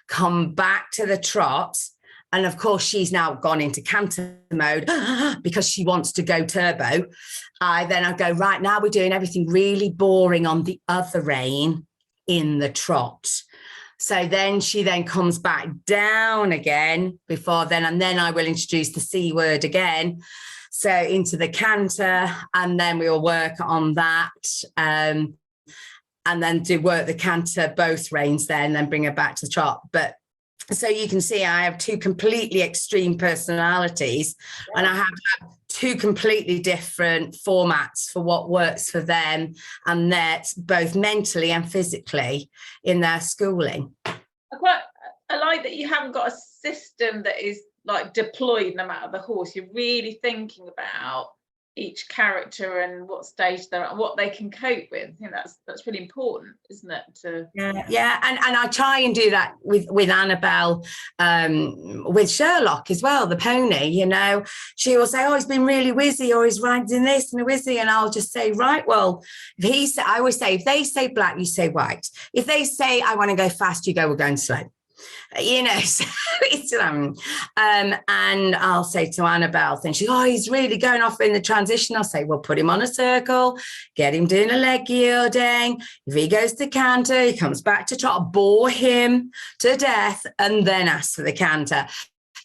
come back to the trot. And of course, she's now gone into canter mode because she wants to go turbo. Then I go, right, now we're doing everything really boring on the other rein in the trot. So then she then comes back down again before then, and then I will introduce the C word again. So into the canter, and then we'll work on that. And then do work the canter both reins there and then bring her back to the trot. But so you can see I have two completely extreme personalities, and I have two completely different formats for what works for them, and that's both mentally and physically in their schooling. I like that you haven't got a system that is like deployed no matter the horse. You're really thinking about each character and what stage they're at, what they can cope with. I think that's really important, isn't it? Yeah, and I try and do that with Annabelle, with Sherlock as well, the pony. You know, she will say, "Oh, he's been really whizzy, or he's riding this and whizzy," and I'll just say, "Right, well, I always say, if they say black, you say white. If they say I want to go fast, you go, we're going slow." You know, so it's and I'll say to Annabelle, she's, "Oh, he's really going off in the transition." I'll say, "Well, put him on a circle, get him doing a leg yielding. If he goes to canter, he comes back to trot, bore him to death, and then ask for the canter."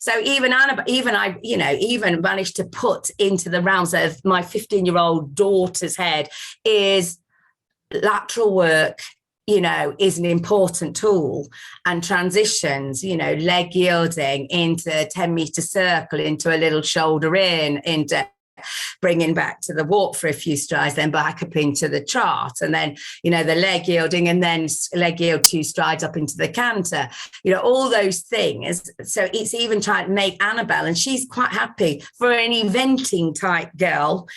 So even I even managed to put into the realms of my 15-year-old daughter's head is lateral work, you know, is an important tool, and transitions, you know, leg yielding into a 10-meter circle, into a little shoulder in, into bringing back to the walk for a few strides, then back up into the trot, and then, you know, the leg yielding, and then leg yield 2 strides up into the canter, you know, all those things. So it's even trying to make Annabelle, and she's quite happy for an eventing type girl.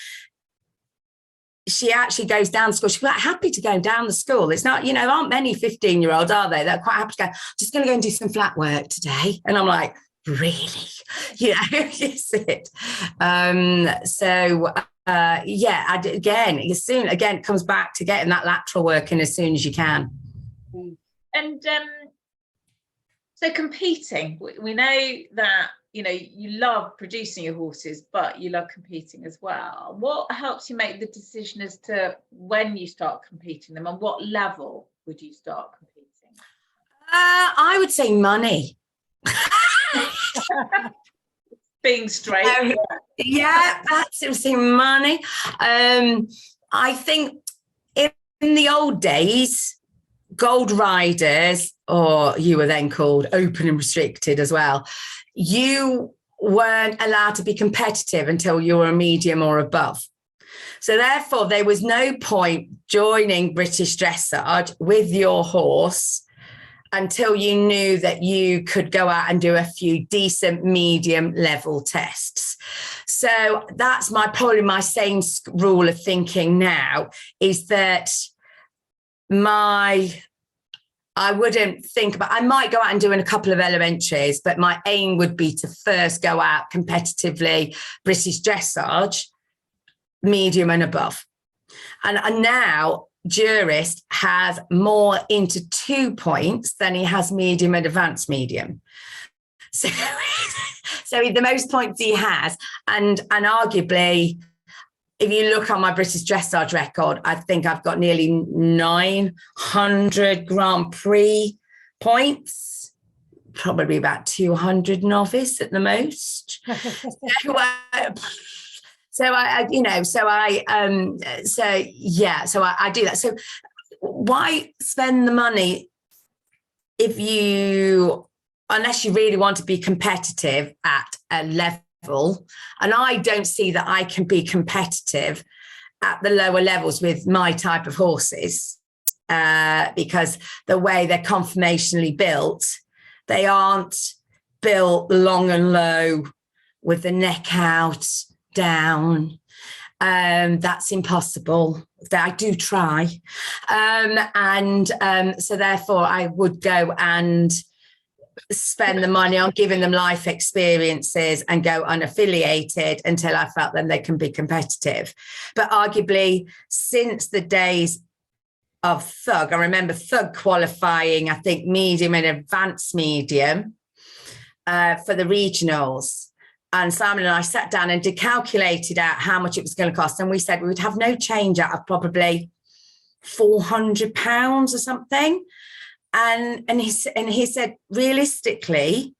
She actually goes down the school. She's quite happy to go down the school. It's not, you know, aren't many 15-year-olds, are they? They're quite happy to go, just going to go and do some flat work today. And I'm like, really? You know, is it? Again, it comes back to getting that lateral work in as soon as you can. And so competing, we know that, you know, you love producing your horses, but you love competing as well. What helps you make the decision as to when you start competing them, and what level would you start competing? I would say money. Being straight. That's money. I think in the old days, gold riders, or you were then called open and restricted as well, you weren't allowed to be competitive until you were a medium or above. So therefore, there was no point joining British Dressage with your horse until you knew that you could go out and do a few decent medium level tests. So that's probably my same rule of thinking now, is that I wouldn't think about, I might go out and do in a couple of elementaries, but my aim would be to first go out competitively British Dressage, medium and above. And now Jurist has more into 2 points than he has medium and advanced medium. So, so the most points he has, and arguably, if you look on my British dressage record, I think I've got nearly 900 Grand Prix points, probably about 200 novice at the most. So I do that. So why spend the money unless you really want to be competitive at a level? And I don't see that I can be competitive at the lower levels with my type of horses, because the way they're conformationally built, they aren't built long and low with the neck out, down. That's impossible. I do try. So therefore I would go and spend the money on giving them life experiences and go unaffiliated until I felt then they can be competitive. But arguably, since the days of Thug, I remember Thug qualifying, I think, medium and advanced medium for the regionals. And Simon and I sat down and calculated out how much it was going to cost. And we said we would have no change out of probably £400 or something. And he said, realistically,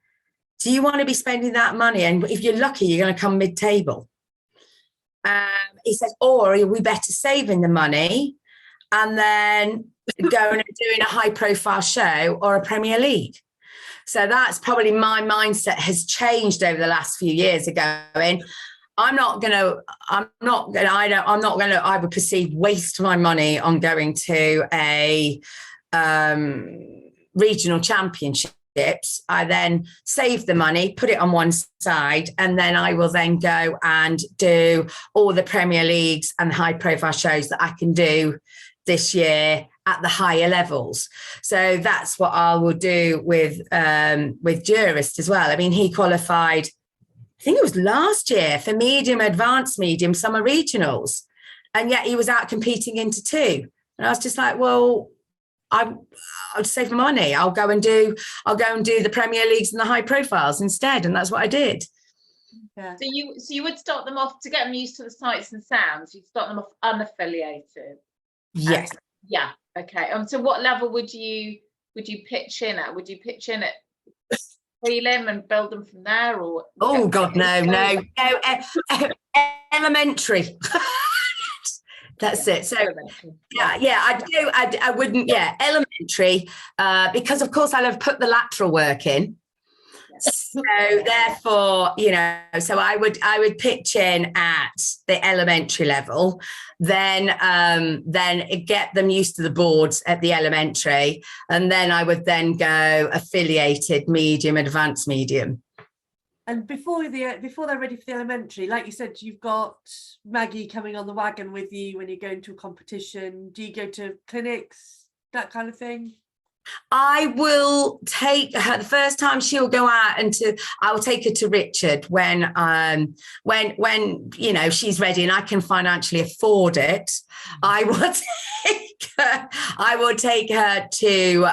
do you want to be spending that money? And if you're lucky, you're going to come mid-table. He said, or are we better saving the money and then going and doing a high-profile show or a Premier League? So that's probably my mindset has changed over the last few years ago. I would perceive waste my money on going to a regional championships. I then save the money, put it on one side, and then I will then go and do all the Premier Leagues and high profile shows that I can do this year at the higher levels. So that's what I will do with Jurist as well. I mean, he qualified, I think it was last year, for medium, advanced medium, summer regionals. And yet he was out competing into 2. And I was just like, well, I'll save my money. I'll go and do the Premier Leagues and the high profiles instead. And that's what I did. Yeah. So you would start them off to get them used to the sights and sounds. You'd start them off unaffiliated. Yes. Yeah. Okay. So what level would you pitch in at? Would you pitch in at prelim and build them from there, or? Oh God, no. Elementary. That's it. So I wouldn't. Yeah, elementary, because of course I'll have put the lateral work in. So therefore, so I would pitch in at the elementary level, then get them used to the boards at the elementary, and then I would then go affiliated medium, advanced medium. And before they're ready for the elementary, like you said, you've got Maggie coming on the wagon with you when you're going to a competition. Do you go to clinics, that kind of thing? I will take her the first time she'll go out I will take her to Richard when she's ready and I can financially afford it. I will take her to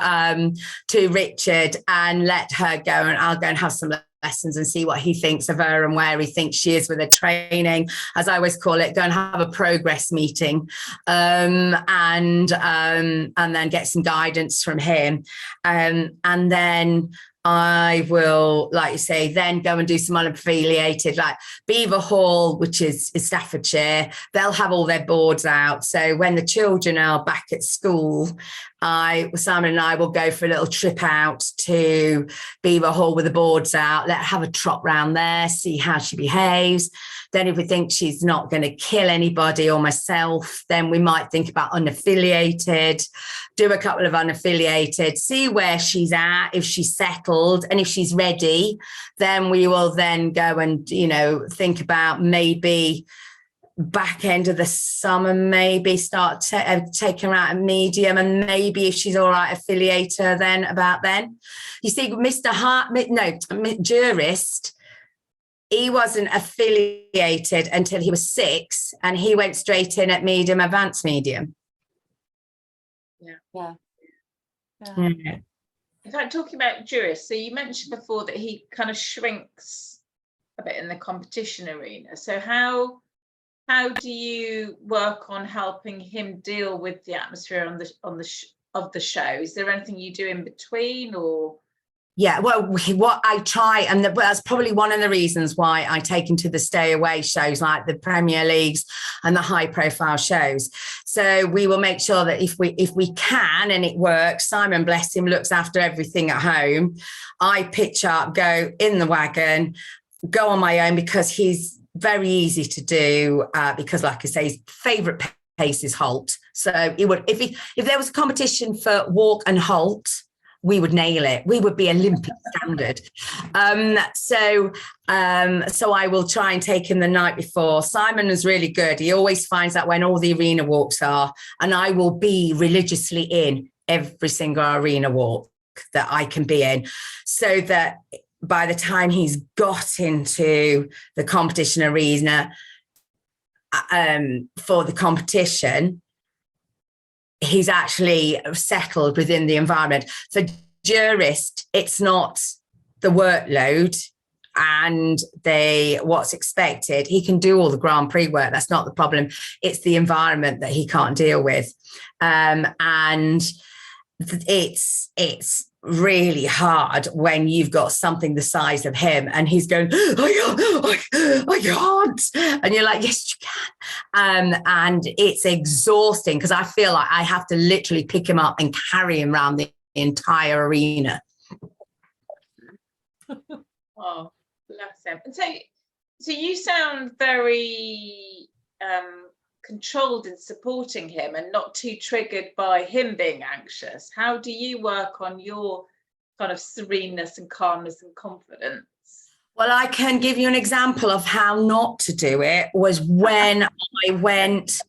Richard and let her go, and I'll go and have some lessons and see what he thinks of her and where he thinks she is with her training, as I always call it. Go and have a progress meeting, and then get some guidance from him, and then I will, like you say, then go and do some unaffiliated, like Beaver Hall, which is Staffordshire. They'll have all their boards out. So when the children are back at school, Simon and I will go for a little trip out to Beaver Hall with the boards out, let her have a trot round there, see how she behaves. Then if we think she's not going to kill anybody or myself, then we might think about unaffiliated, do a couple of unaffiliated, see where she's at, if she's settled, and if she's ready, then we will then go and, think about maybe back end of the summer, maybe start taking her out a medium, and maybe if she's all right, affiliate her then about then. You see, Jurist, he wasn't affiliated until he was 6, and he went straight in at medium, advanced medium. Yeah. In fact, talking about Juris, so you mentioned before that he kind of shrinks a bit in the competition arena. So how do you work on helping him deal with the atmosphere of the show? Is there anything you do in between, or? Yeah, well, what I try, and that's probably one of the reasons why I take him to the stay away shows like the Premier Leagues and the high profile shows. So we will make sure that if we can and it works, Simon, bless him, looks after everything at home. I pitch up, go in the wagon, go on my own, because he's very easy to do, because like I say, his favourite pace is halt. So it would, if there was a competition for walk and halt, we would nail it. We would be Olympic standard. So I will try and take him the night before. Simon is really good. He always finds out when all the arena walks are, and I will be religiously in every single arena walk that I can be in, so that by the time he's got into the competition arena for the competition, he's actually settled within the environment. For jurist, it's not the workload and what's expected. He can do all the Grand Prix work. That's not the problem. It's the environment that he can't deal with. And it's really hard when you've got something the size of him and he's going, I can't. And you're like, yes, you can. And it's exhausting, because I feel like I have to literally pick him up and carry him around the entire arena. Oh, bless him. And so you sound very controlled in supporting him and not too triggered by him being anxious. How do you work on your kind of sereneness and calmness and confidence? Well, I can give you an example of how not to do it. Was when I went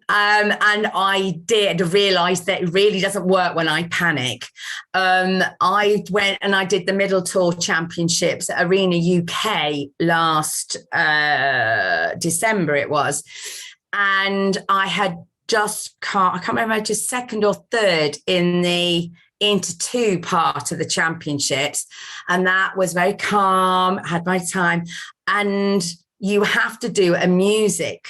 and I did realise that it really doesn't work when I panic. I went and I did the Middle Tour Championships at Arena UK last December it was. And I had I can't remember, just second or third in the into two part of the championships. And that was very calm, had my time. And you have to do a music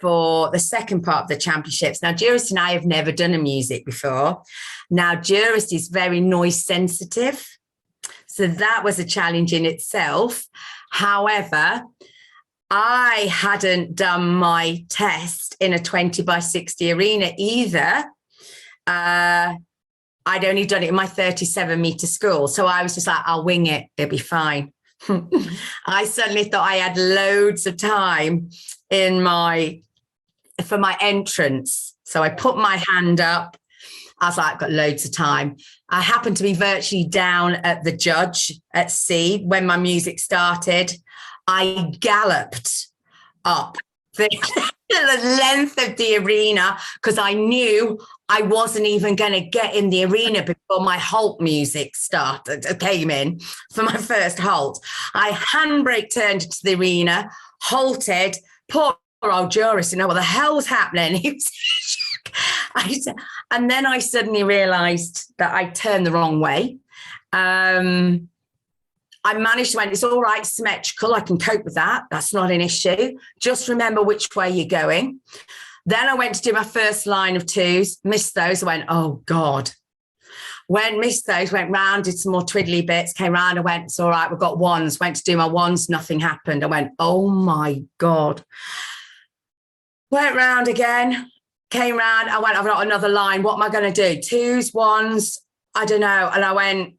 for the second part of the championships. Now, Jurist and I have never done a music before. Now, Jurist is very noise sensitive. So that was a challenge in itself. However, I hadn't done my test in a 20 by 60 arena either. I'd only done it in my 37 meter school. So I was just like, I'll wing it. It'll be fine. I suddenly thought I had loads of time for my entrance. So I put my hand up. I was like, I've got loads of time. I happened to be virtually down at the judge at C when my music started. I galloped up the length of the arena because I knew I wasn't even going to get in the arena before my halt music came in for my first halt. I handbrake turned into the arena, halted, poor old Jurist, what the hell was happening? He was and then I suddenly realised that I turned the wrong way. I managed to went, it's all right, symmetrical. I can cope with that. That's not an issue. Just remember which way you're going. Then I went to do my first line of twos, missed those. I went, oh God. Missed those, went round, did some more twiddly bits, came round. I went, it's all right, we've got ones. Went to do my ones, nothing happened. I went, oh my God. Went round again, came round. I went, I've got another line. What am I going to do? Twos, ones, I don't know. And I went,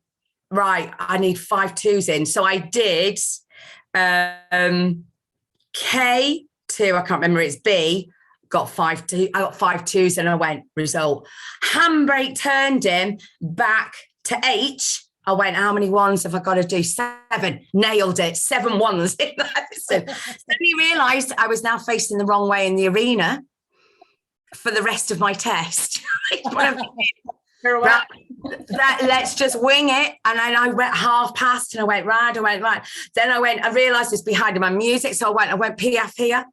right, I need 5 twos in. So I did K2, I can't remember, it's B, got 5 twos and I went, result. Handbrake turned him back to H. I went, how many ones have I got to do? 7. Nailed it. 7 ones. Then he realised I was now facing the wrong way in the arena for the rest of my test. Let's just wing it. And then I went half past and I went right. Then I realised it's behind my music. So I went PF here.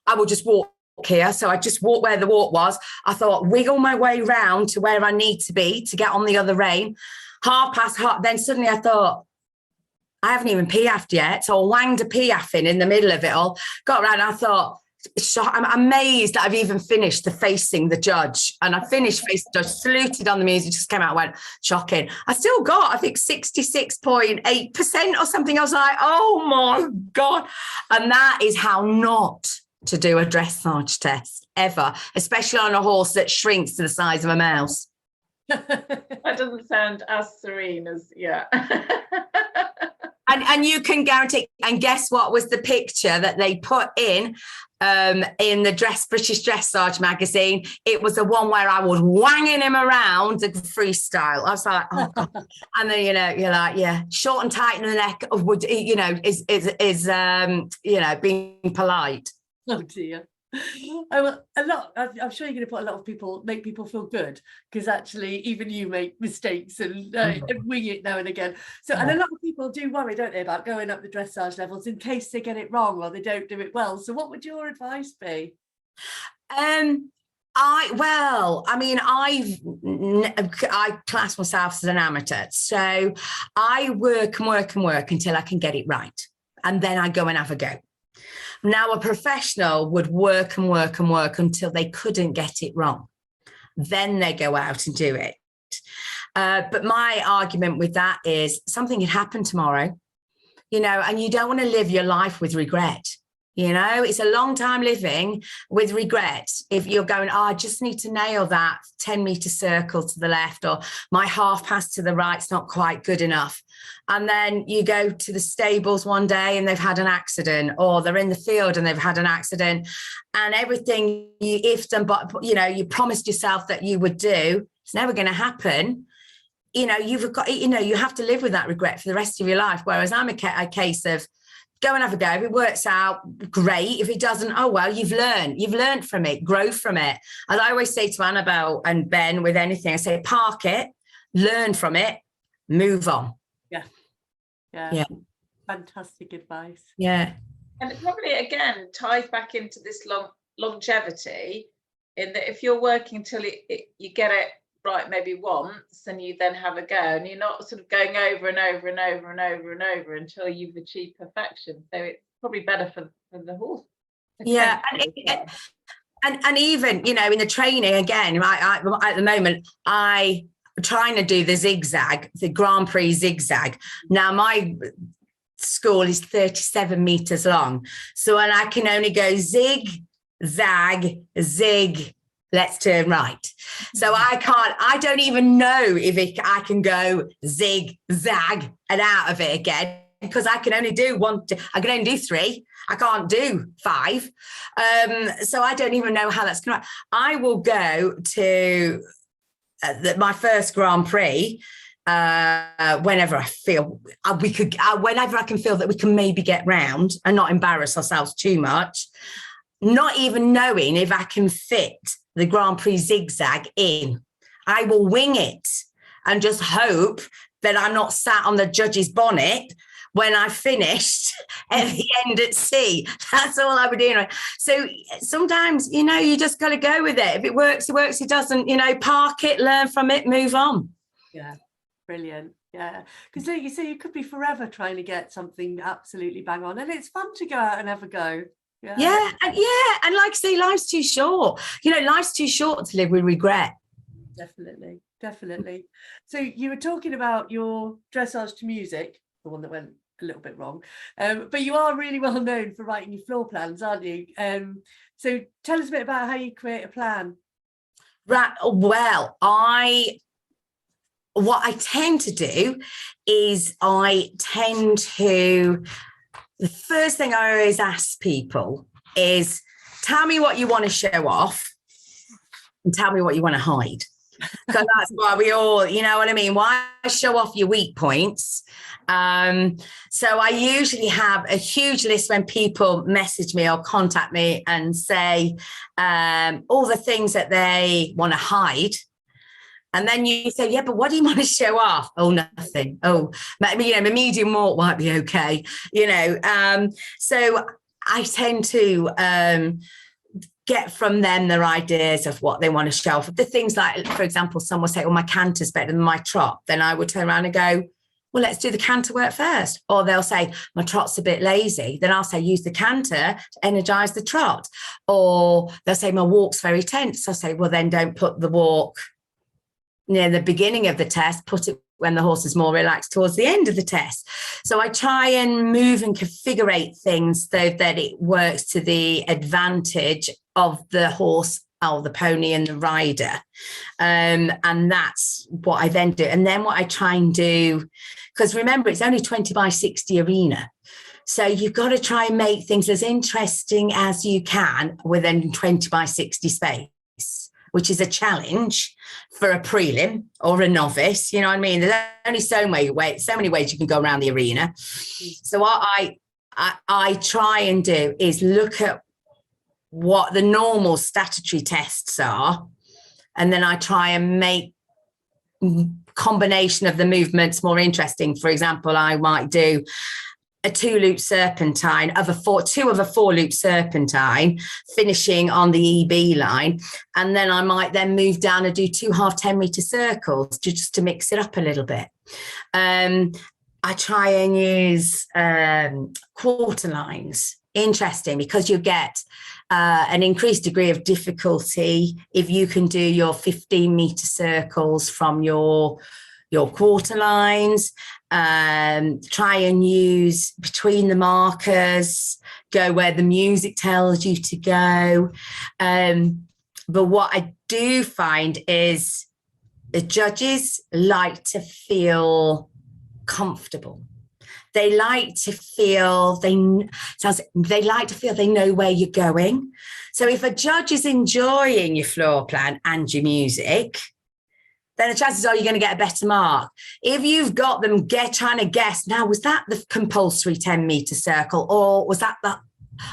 I will just walk here. So I just walked where the walk was. I thought, wiggle my way round to where I need to be to get on the other rein. half. Then suddenly I thought, I haven't even piaffed yet. So I wanged a piaff in the middle of it all. Got around and I thought, I'm amazed that I've even finished the facing the judge. And I finished facing the judge, saluted on the music, just came out and went, shocking. I still got, I think, 66.8% or something. I was like, oh my God. And that is how not to do a dressage test ever, especially on a horse that shrinks to the size of a mouse. That doesn't sound as serene as, yeah. And you can guarantee, and guess what was the picture that they put in the British Dressage magazine? It was the one where I was wanging him around the freestyle. I was like, oh God. And then, you're like, yeah, short and tight in the neck would, is being polite. Oh dear. I'm sure you're going to put a lot of people, make people feel good, because actually even you make mistakes and wing it now and again. So, and a lot of people do worry, don't they, about going up the dressage levels in case they get it wrong or they don't do it well. So what would your advice be? I class myself as an amateur. So I work until I can get it right. And then I go and have a go. Now, a professional would work until they couldn't get it wrong. Then they go out and do it. But my argument with that is something could happen tomorrow, and you don't want to live your life with regret. It's a long time living with regret. If you're going, I just need to nail that 10-meter circle to the left, or my half pass to the right's not quite good enough. And then you go to the stables one day and they've had an accident, or they're in the field and they've had an accident, and everything you you promised yourself that you would do, it's never going to happen. You've got, you have to live with that regret for the rest of your life. Whereas I'm a case of, go and have a go. If it works out, great. If it doesn't, oh, well, you've learned from it, grow from it. As I always say to Annabelle and Ben with anything, I say, park it, learn from it, move on. Yeah. Fantastic advice. Yeah. And it probably, again, ties back into this longevity, in that if you're working till you get it right maybe once, and you then have a go, and you're not sort of going over and over and over and over and over until you've achieved perfection. So it's probably better for the horse. Yeah. And even, in the training, again, I at the moment, I'm trying to do the Grand Prix zigzag. Now, my school is 37 meters long. So, and I can only go zig, zag, zig, let's turn right. So I don't even know if I can go zig, zag and out of it again, because I can only do I can only do 3. I can't do 5. So I don't even know how that's going to. I will go to my first Grand Prix whenever I feel whenever I can feel that we can maybe get round and not embarrass ourselves too much, not even knowing if I can fit the Grand Prix zigzag in. I will wing it and just hope that I'm not sat on the judge's bonnet when I finished at the end at sea. That's all I would do. So sometimes, you just got to go with it. If it works, it works. It doesn't, park it, learn from it, move on. Yeah, brilliant. Yeah, because like you say, you could be forever trying to get something absolutely bang on, and it's fun to go out and have a go. Yeah. And like I say, life's too short. Life's too short to live with regret. Definitely. So you were talking about your dressage to music, the one that went a little bit wrong, but you are really well known for writing your floor plans, aren't you? So tell us a bit about how you create a plan. Right. Well, what I tend to do is the first thing I always ask people is, tell me what you want to show off and tell me what you want to hide. Because that's why we all, you know what I mean? Why show off your weak points? So I usually have a huge list when people message me or contact me and say all the things that they want to hide. And then you say, yeah, but what do you want to show off? Oh, nothing. Oh, my medium malt might be okay. So I tend to get from them their ideas of what they want to show off. The things like, for example, someone will say, oh, my canter's better than my trot. Then I would turn around and go, well, let's do the canter work first. Or they'll say, my trot's a bit lazy. Then I'll say, use the canter to energize the trot. Or they'll say, my walk's very tense. I'll say, well, then don't put the walk near the beginning of the test, put it when the horse is more relaxed towards the end of the test. So I try and move and configure things so that it works to the advantage of the horse or the pony and the rider. And that's what I then do. And then what I try and do, because remember, it's only 20 by 60 arena. So you've got to try and make things as interesting as you can within 20 by 60 space, which is a challenge for a prelim or a novice. You know what I mean? There's only so many ways you can go around the arena. So what I try and do is look at what the normal statutory tests are, and then I try and make combination of the movements more interesting. For example, I might do a 2-loop serpentine two of a 4-loop serpentine finishing on the EB line, and then I might then move down and do 2 half 10-meter circles just to mix it up a little bit. I try and use quarter lines. Interesting, because you get an increased degree of difficulty if you can do your 15-meter circles from your quarter lines. Try and use between the markers, go where the music tells you to go. But what I do find is the judges like to feel comfortable. They like to feel they know where you're going. So if a judge is enjoying your floor plan and your music, then the chances are you're going to get a better mark. If you've got them trying to guess, now, was that the compulsory 10-meter circle, or was that the,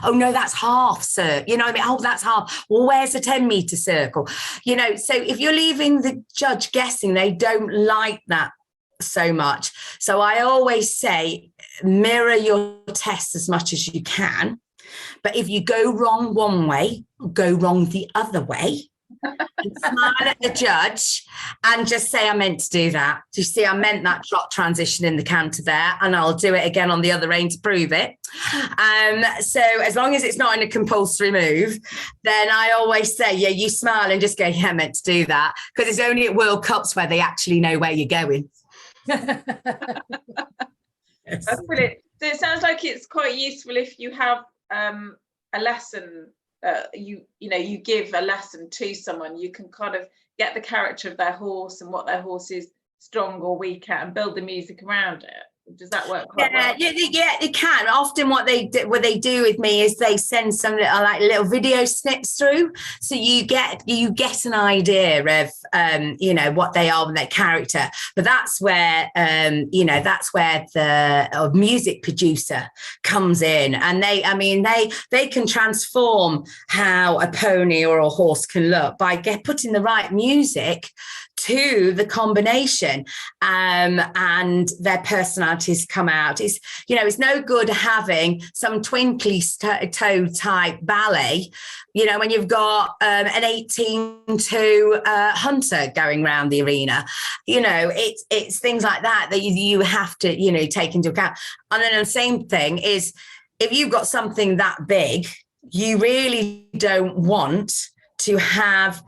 oh no, that's half, sir. You know what I mean? Oh, that's half. Well, where's the 10-meter circle? You know, so if you're leaving the judge guessing, they don't like that so much. So I always say, mirror your tests as much as you can. But if you go wrong one way, go wrong the other way. And smile at the judge and just say, I meant to do that. Do you see, I meant that trot transition in the canter there, and I'll do it again on the other rein to prove it. So as long as it's not in a compulsory move, then I always say, yeah, you smile and just go, yeah, I meant to do that, because it's only at World Cups where they actually know where you're going. That's brilliant. So it sounds like it's quite useful if you have a lesson. You give a lesson to someone, you can kind of get the character of their horse and what their horse is strong or weak at and build the music around it. Does that work quite well? Yeah, it can. Often what they do with me is they send some little video snips through, so you get an idea of what they are and their character. But that's where the music producer comes in, and they can transform how a pony or a horse can look by putting the right music to the combination, and their personalities come out. It's no good having some twinkly toe type ballet, when you've got an 18-2 hunter going around the arena. It's things like that you have to take into account. And then the same thing is, if you've got something that big, you really don't want to have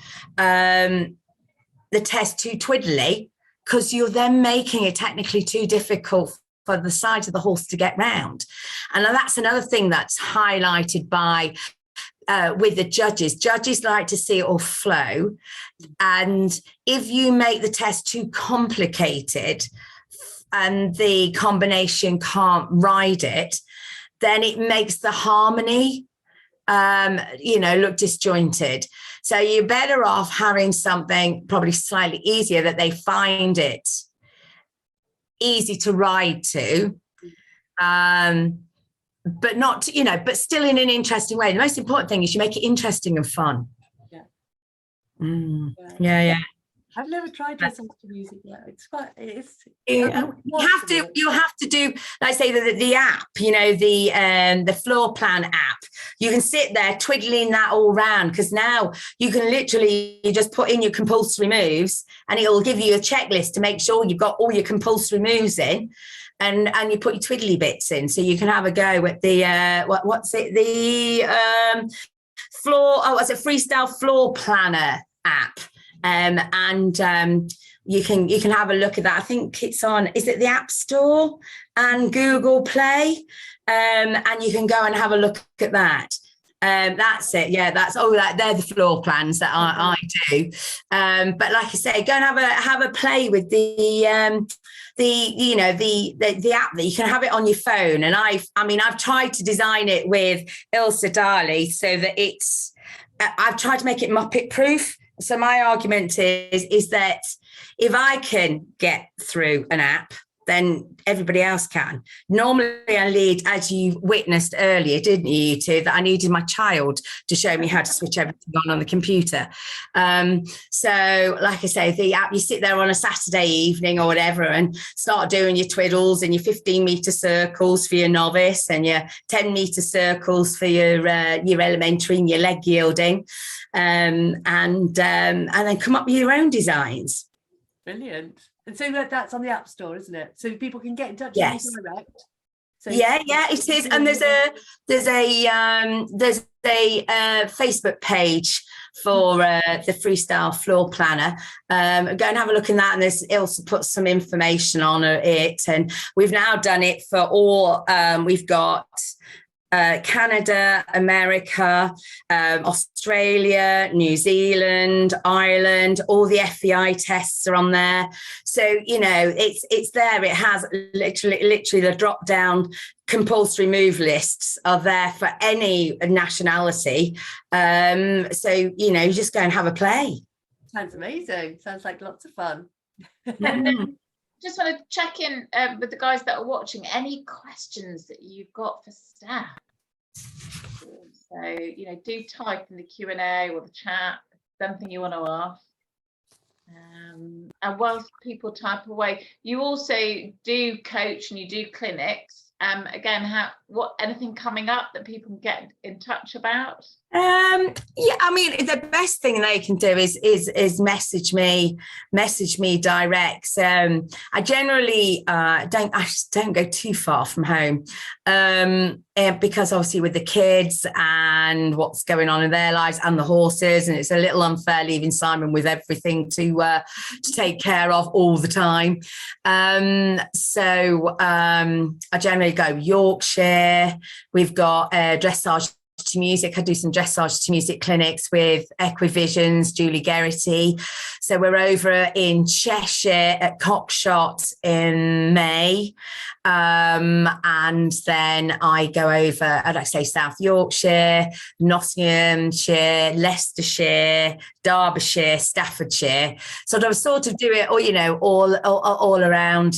the test too twiddly, because you're then making it technically too difficult for the side of the horse to get round. And that's another thing that's highlighted by with the judges. Judges like to see it all flow, and if you make the test too complicated and the combination can't ride it, then it makes the harmony look disjointed. So you're better off having something probably slightly easier, that they find it easy to ride to, but not, but still in an interesting way. The most important thing is you make it interesting and fun. Yeah. Yeah. I've never tried dressage to music yet. You have to do, like say the app, the floor plan app. You can sit there twiddling that all round, because now you can literally just put in your compulsory moves and it'll give you a checklist to make sure you've got all your compulsory moves in, and you put your twiddly bits in, so you can have a go at the freestyle floor planner app. You can have a look at that. I think it's on, is it the App Store and Google Play? And you can go and have a look at that. That's it. Yeah, they're the floor plans that I do. But like I say, go and have a play with the app that you can have it on your phone. And I've tried to design it with Ilse Darley so that I've tried to make it Muppet proof. So my argument is that if I can get through an app, then everybody else can. Normally I lead, as you witnessed earlier, didn't you two, that I needed my child to show me how to switch everything on the computer. So like I say, the app, you sit there on a Saturday evening or whatever and start doing your twiddles and your 15-meter circles for your novice and your 10-meter circles for your elementary and your leg yielding, and then come up with your own designs. Brilliant. And so that's on the App Store, isn't it? So people can get in touch with you direct. So yeah, it is. And there's a Facebook page for the freestyle floor planner. Go and have a look in that, and there's also put some information on it. And we've now done it for all. We've got Canada, America, Australia, New Zealand, Ireland, all the FEI tests are on there. So, it's there. It has literally the drop down compulsory move lists are there for any nationality. So, you just go and have a play. Sounds amazing. Sounds like lots of fun. Just want to check in with the guys that are watching. Any questions that you've got for Steph? So, do type in the Q&A or the chat something you want to ask. And whilst people type away, you also do coach and you do clinics. Again, anything coming up that people can get in touch about? The best thing they can do is message me direct. I generally don't go too far from home, because obviously with the kids and what's going on in their lives and the horses, and it's a little unfair leaving Simon with everything to take care of all the time. So I generally go Yorkshire. We've got dressage to music. I do some dressage to music clinics with Equivision's Julie Geraghty. So we're over in Cheshire at Cockshot in May. And then I go over, I'd like to say South Yorkshire, Nottinghamshire, Leicestershire, Derbyshire, Staffordshire. So I sort of do it all around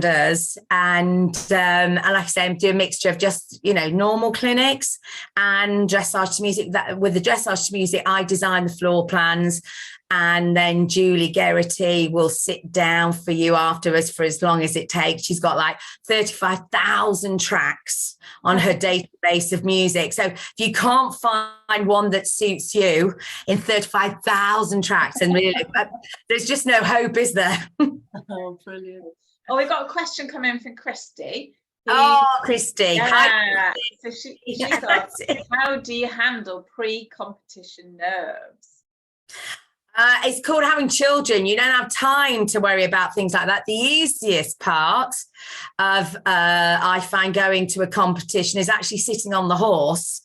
us. And like I say, I do a mixture of just, normal clinics and dressage to music. With the dressage to music, I design the floor plans, and then Julie Geraghty will sit down for you afterwards for as long as it takes. She's got like 35,000 tracks on her database of music. So if you can't find one that suits you in 35,000 tracks, and really, there's just no hope, is there? Oh, brilliant. Oh, we've got a question coming from Christy. Christy. Yeah. Hi. So she's asked, how do you handle pre-competition nerves? It's called having children. You don't have time to worry about things like that. The easiest part of I find going to a competition is actually sitting on the horse.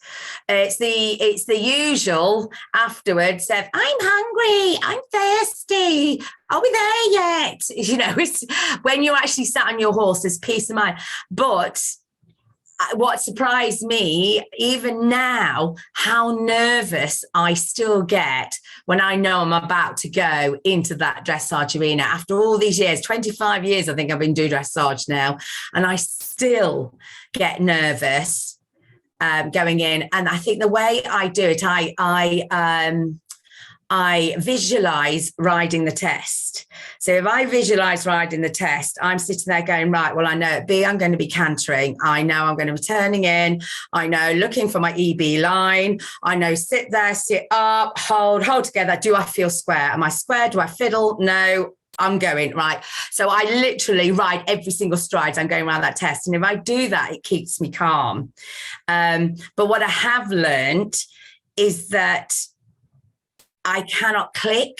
It's the usual afterwards of, I'm hungry, I'm thirsty, are we there yet? It's when you actually sat on your horse, there's peace of mind. But what surprised me, even now, how nervous I still get when I know I'm about to go into that dressage arena. After all these years, 25 years, I think I've been doing dressage now, and I still get nervous going in. And I think the way I do it, I visualize riding the test. So if I visualize riding the test, I'm sitting there going, right, well, I know at B, I'm going to be cantering. I know I'm going to be turning in. I know looking for my EB line. I know sit there, sit up, hold together. Do I feel square? Am I square? Do I fiddle? No, I'm going, right. So I literally ride every single stride I'm going around that test. And if I do that, it keeps me calm. But what I have learned is that I cannot click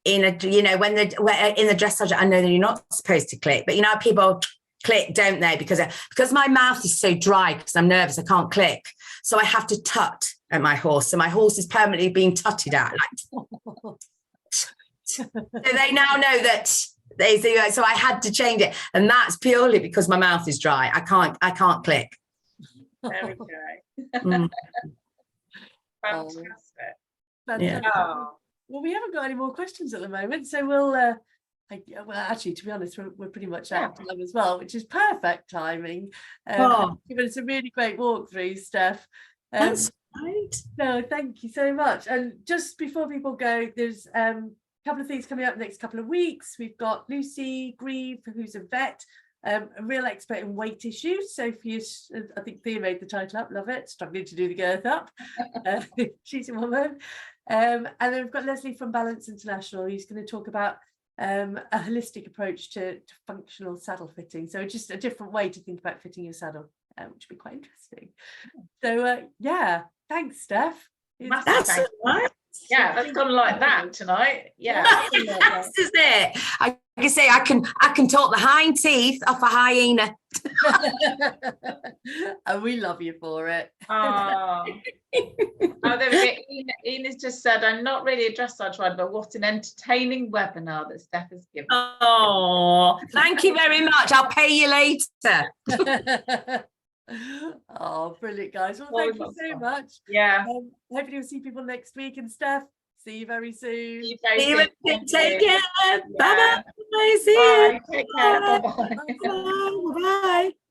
in a, when in the dressage, I know that you're not supposed to click, but people click, don't they? Because my mouth is so dry because I'm nervous, I can't click. So I have to tut at my horse. So my horse is permanently being tutted at. So they now know that so I had to change it. And that's purely because my mouth is dry. I can't click. There we go. Mm. Fantastic. Fantastic. Oh. Well, we haven't got any more questions at the moment, so we'll actually, to be honest, we're pretty much out of time as well, which is perfect timing. Given us a really great walkthrough, Steph. That's right. No, thank you so much. And just before people go, there's a couple of things coming up next couple of weeks. We've got Lucy Grieve, who's a vet, a real expert in weight issues. So I think Thea made the title up, love it, struggling to do the girth up. She's a woman. And then we've got Leslie from Balance International, who's going to talk about a holistic approach to functional saddle fitting. So just a different way to think about fitting your saddle, which would be quite interesting. So thanks, Steph. That's all right. Yeah, that's gone like that tonight. Yeah. This is it. I can say I can talk the hind teeth off a hyena. And we love you for it. Oh, there we go. Ian has just said, I'm not really a dressage rider, but what an entertaining webinar that Steph has given. Oh, thank you very much. I'll pay you later. Oh, brilliant, guys. Well, thank you so much. Yeah. Hopefully we'll see people next week. And Steph, see you very soon. See you very soon. Take care. Yeah. Bye-bye. See Bye. you. Take care. Bye-bye. Bye-bye. Bye-bye.